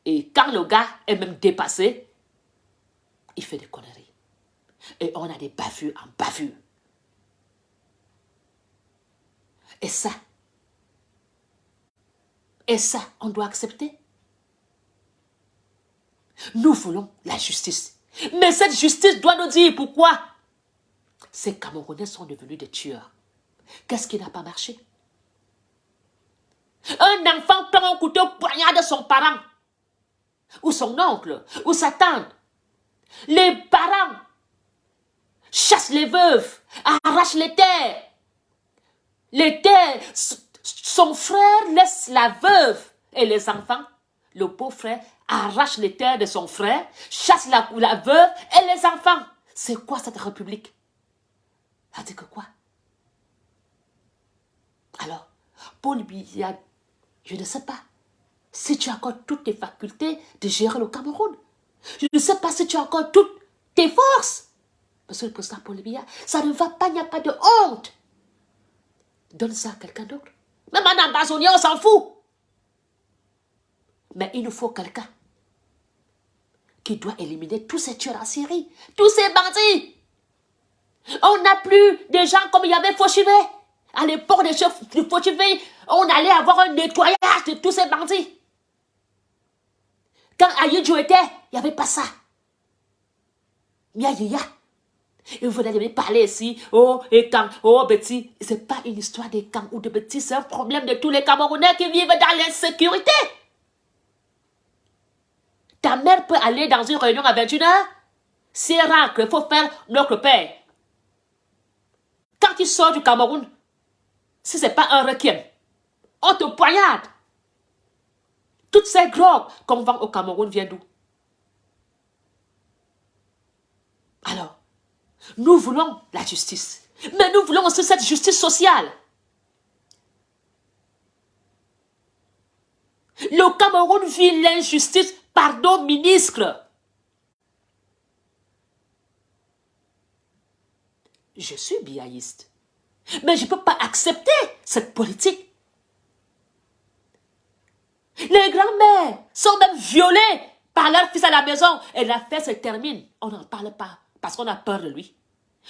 Et quand le gars est même dépassé, il fait des conneries. Et on a des bavures en bavure. Et ça, on doit accepter. Nous voulons la justice. Mais cette justice doit nous dire pourquoi ces Camerounais sont devenus des tueurs. Qu'est-ce qui n'a pas marché? Un enfant prend un couteau, poignarde son parent, ou son oncle, ou sa tante. Les parents chassent les veuves, arrachent les terres. Les terres, son frère laisse la veuve et les enfants. Le beau-frère arrache les terres de son frère, chasse la veuve et les enfants. C'est quoi cette république? Ça dit que quoi? Alors, Paul Biya, je ne sais pas si tu as encore toutes tes facultés de gérer le Cameroun. Je ne sais pas si tu as encore toutes tes forces. Monsieur le président Paul Biya, ça ne va pas, il n'y a pas de honte. Donne ça à quelqu'un d'autre. Même en Amazonie, on s'en fout. Mais il nous faut quelqu'un qui doit éliminer tous ces tueurs en série, tous ces bandits. On n'a plus de gens comme il y avait Fauchivé. À l'époque de Fauchivé, on allait avoir un nettoyage de tous ces bandits. Quand Ayidjo était, il n'y avait pas ça. Miaïa. Et vous allez me parler ici, oh, et quand, oh, Betty, ce n'est pas une histoire de camps ou de Betty, c'est un problème de tous les Camerounais qui vivent dans l'insécurité. Ta mère peut aller dans une réunion à 21h, c'est rare qu'il faut faire notre père. Quand tu sors du Cameroun, si ce n'est pas un requiem, on te poignarde. Toutes ces drogues qu'on vend au Cameroun viennent d'où? Alors, nous voulons la justice, mais nous voulons aussi cette justice sociale. Le Cameroun vit l'injustice par nos ministres. Je suis biaïste, mais je ne peux pas accepter cette politique. Les grands-mères sont même violées par leur fils à la maison et l'affaire se termine. On n'en parle pas parce qu'on a peur de lui.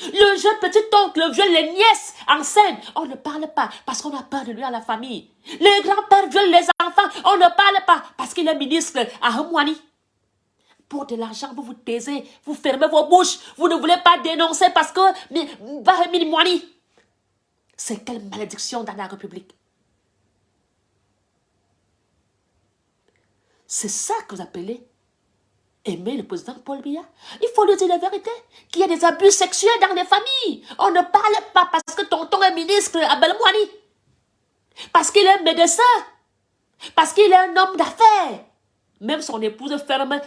Le jeune petit-oncle viole les nièces enceintes. On ne parle pas parce qu'on a peur de lui à la famille. Les grands-pères violent les enfants. On ne parle pas parce qu'il est ministre à Hamouani. Pour de l'argent, vous vous taisez, vous fermez vos bouches. Vous ne voulez pas dénoncer parce que Bahemil Mouani. C'est quelle malédiction dans la République? C'est ça que vous appelez aimer le président Paul Biya? Il faut lui dire la vérité, qu'il y a des abus sexuels dans les familles. On ne parle pas parce que tonton est ministre à Belmouani. Parce qu'il est médecin. Parce qu'il est un homme d'affaires. Même son épouse ferme.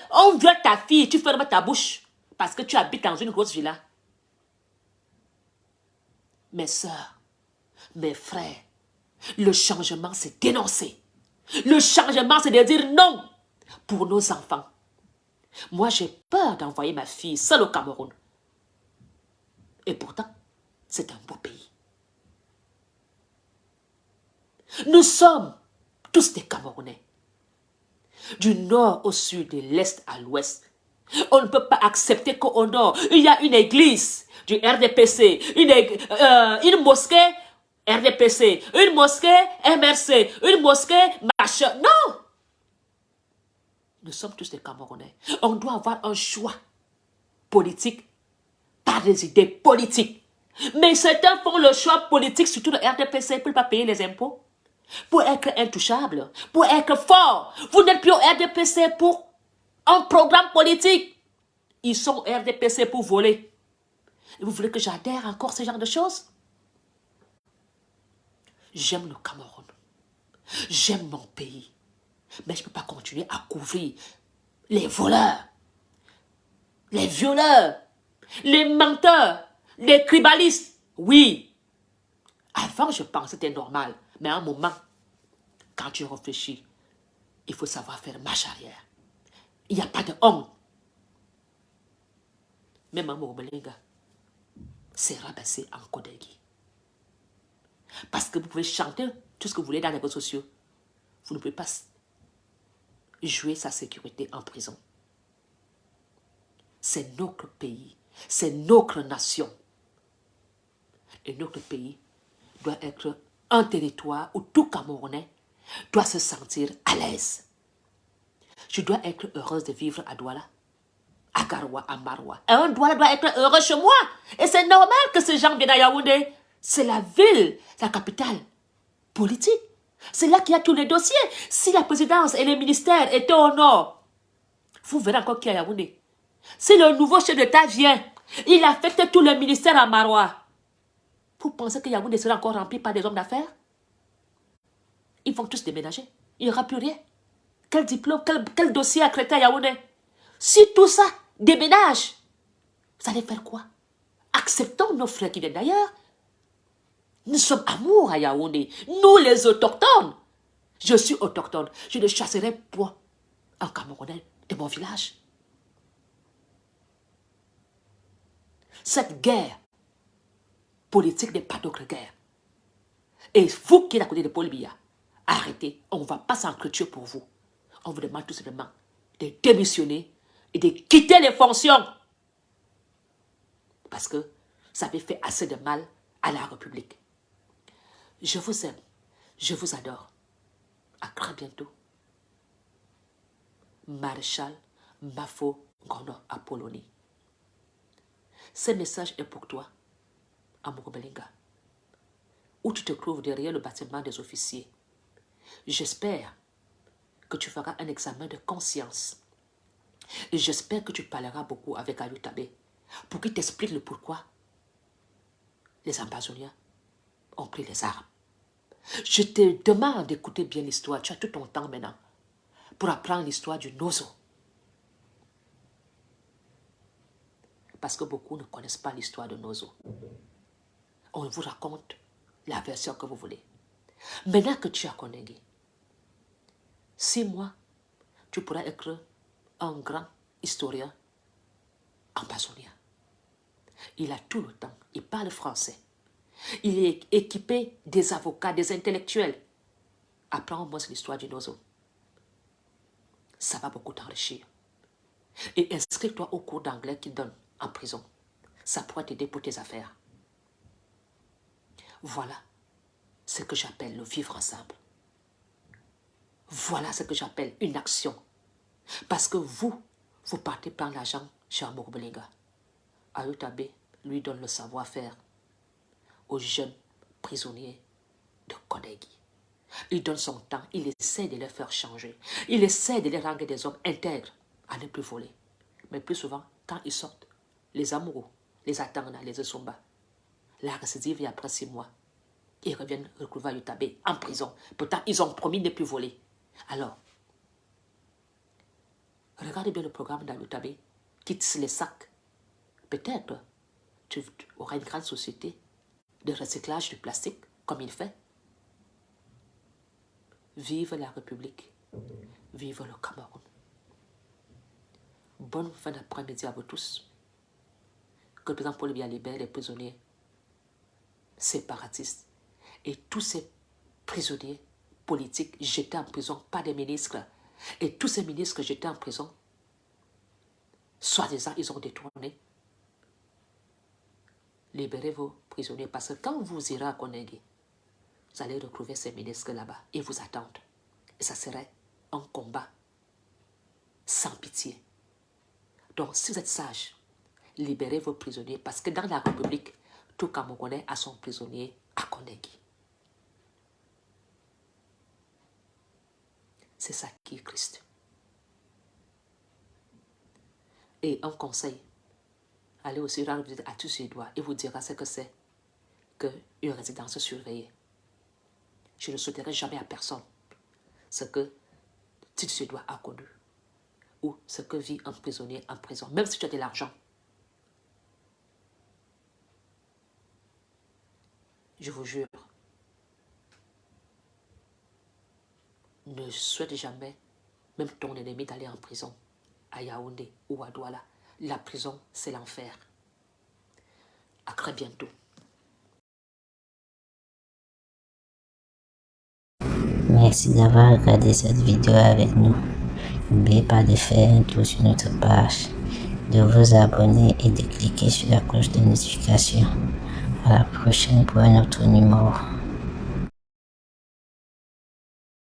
On viole ta fille, tu fermes ta bouche. Parce que tu habites dans une grosse villa. Mes sœurs, mes frères, le changement c'est dénoncer. Le changement, c'est de dire non pour nos enfants. Moi, j'ai peur d'envoyer ma fille seule au Cameroun. Et pourtant, c'est un beau pays. Nous sommes tous des Camerounais. Du nord au sud, de l'est à l'ouest. On ne peut pas accepter qu'au nord, il y a une église du RDPC, une mosquée RDPC, une mosquée MRC, une mosquée machin. Non! Nous sommes tous des Camerounais. On doit avoir un choix politique par des idées politiques. Mais certains font le choix politique, surtout le RDPC, pour ne pas payer les impôts. Pour être intouchable, pour être fort. Vous n'êtes plus au RDPC pour un programme politique. Ils sont au RDPC pour voler. Et vous voulez que j'adhère encore à ce genre de choses? J'aime le Cameroun. J'aime mon pays. Mais je ne peux pas continuer à couvrir les voleurs, les violeurs, les menteurs, les tribalistes. Oui. Avant, je pensais que c'était normal. Mais à un moment, quand tu réfléchis, il faut savoir faire marche arrière. Il n'y a pas de honte. Même à Mourbelinga, c'est rabaissé en Kodegi. Parce que vous pouvez chanter tout ce que vous voulez dans les réseaux sociaux. Vous ne pouvez pas jouer sa sécurité en prison. C'est notre pays. C'est notre nation. Et notre pays doit être un territoire où tout Camerounais doit se sentir à l'aise. Je dois être heureuse de vivre à Douala, à Garoua, à Maroua. Et un Douala doit être heureux chez moi. Et c'est normal que ces gens viennent à Yaoundé. C'est la ville, la capitale politique. C'est là qu'il y a tous les dossiers. Si la présidence et les ministères étaient au nord, vous verrez encore qui est à Yaoundé. Si le nouveau chef d'État vient, il affecte tous les ministères à Maroua. Vous pensez que Yaoundé sera encore rempli par des hommes d'affaires? Ils vont tous déménager. Il n'y aura plus rien. Quel diplôme, quel dossier à créer à Yaoundé? Si tout ça déménage, vous allez faire quoi? Acceptons nos frères qui viennent d'ailleurs. Nous sommes amour à Yaoundé. Nous, les autochtones. Je suis autochtone. Je ne chasserai point un Camerounais de mon village. Cette guerre politique n'est pas d'autre guerre. Et vous qui êtes à côté de Paul Biya, arrêtez. On ne va pas s'entretuer pour vous. On vous demande tout simplement de démissionner, et de quitter les fonctions. Parce que ça avait fait assez de mal à la République. Je vous aime, je vous adore. À très bientôt. Maréchal Mafo Ngondo Apollonie. Ce message est pour toi, Amour Belinga, où tu te trouves derrière le bâtiment des officiers. J'espère que tu feras un examen de conscience. Et j'espère que tu parleras beaucoup avec Ayou Tabé pour qu'il t'explique le pourquoi les Ambazoniens ont pris les armes. Je te demande d'écouter bien l'histoire. Tu as tout ton temps maintenant pour apprendre l'histoire du Nozo. Parce que beaucoup ne connaissent pas l'histoire de Nozo. On vous raconte la version que vous voulez. Maintenant que tu as connu, 6 mois, tu pourras être un grand historien ambazonien. Il a tout le temps. Il parle français. Il est équipé des avocats, des intellectuels. Apprends-moi l'histoire du Nozo. Ça va beaucoup t'enrichir. Et inscris-toi au cours d'anglais qu'il donne en prison. Ça pourra t'aider pour tes affaires. Voilà ce que j'appelle le vivre ensemble. Voilà ce que j'appelle une action. Parce que vous partez prendre l'argent chez Amour Belinga. Ayou Tabé lui donne le savoir-faire aux jeunes prisonniers de Konegi. Il donne son temps, il essaie de les faire changer. Il essaie de les rendre des hommes intègres à ne plus voler. Mais plus souvent, quand ils sortent, les amoureux, les attendent, les Esomba. La récidive est après 6 mois. Ils reviennent retrouver Ayou Tabé en prison. Pourtant, ils ont promis de ne plus voler. Alors, regardez bien le programme d'Ayou Tabé. Quitte les sacs. Peut-être tu auras une grande société de recyclage du plastique, comme il fait. Vive la République. Vive le Cameroun. Bonne fin d'après-midi à vous tous. Que le président Paul Biya libère les prisonniers séparatistes et tous ces prisonniers politiques jetés en prison par des ministres. Et tous ces ministres jetés en prison, soi-disant, ils ont détourné. Libérez vos prisonniers parce que quand vous irez à Konegi, vous allez retrouver ces ministres là-bas et vous attendre. Et ça serait un combat sans pitié. Donc, si vous êtes sage, libérez vos prisonniers parce que dans la République, tout Camerounais a son prisonnier à Konegi. C'est ça qui est Christ. Et un conseil, allez aussi rendre visite à tous ces doigts et vous dira ce que c'est qu'une résidence surveillée. Je ne souhaiterais jamais à personne ce que Tite Suédois a connu ou ce que vit un prisonnier en prison, même si tu as de l'argent. Je vous jure, ne souhaite jamais, même ton ennemi, d'aller en prison, à Yaoundé ou à Douala. La prison, c'est l'enfer. À très bientôt. Merci d'avoir regardé cette vidéo avec nous. N'oubliez pas de faire un tour sur notre page, de vous abonner et de cliquer sur la cloche de notification. À la prochaine pour un autre numéro.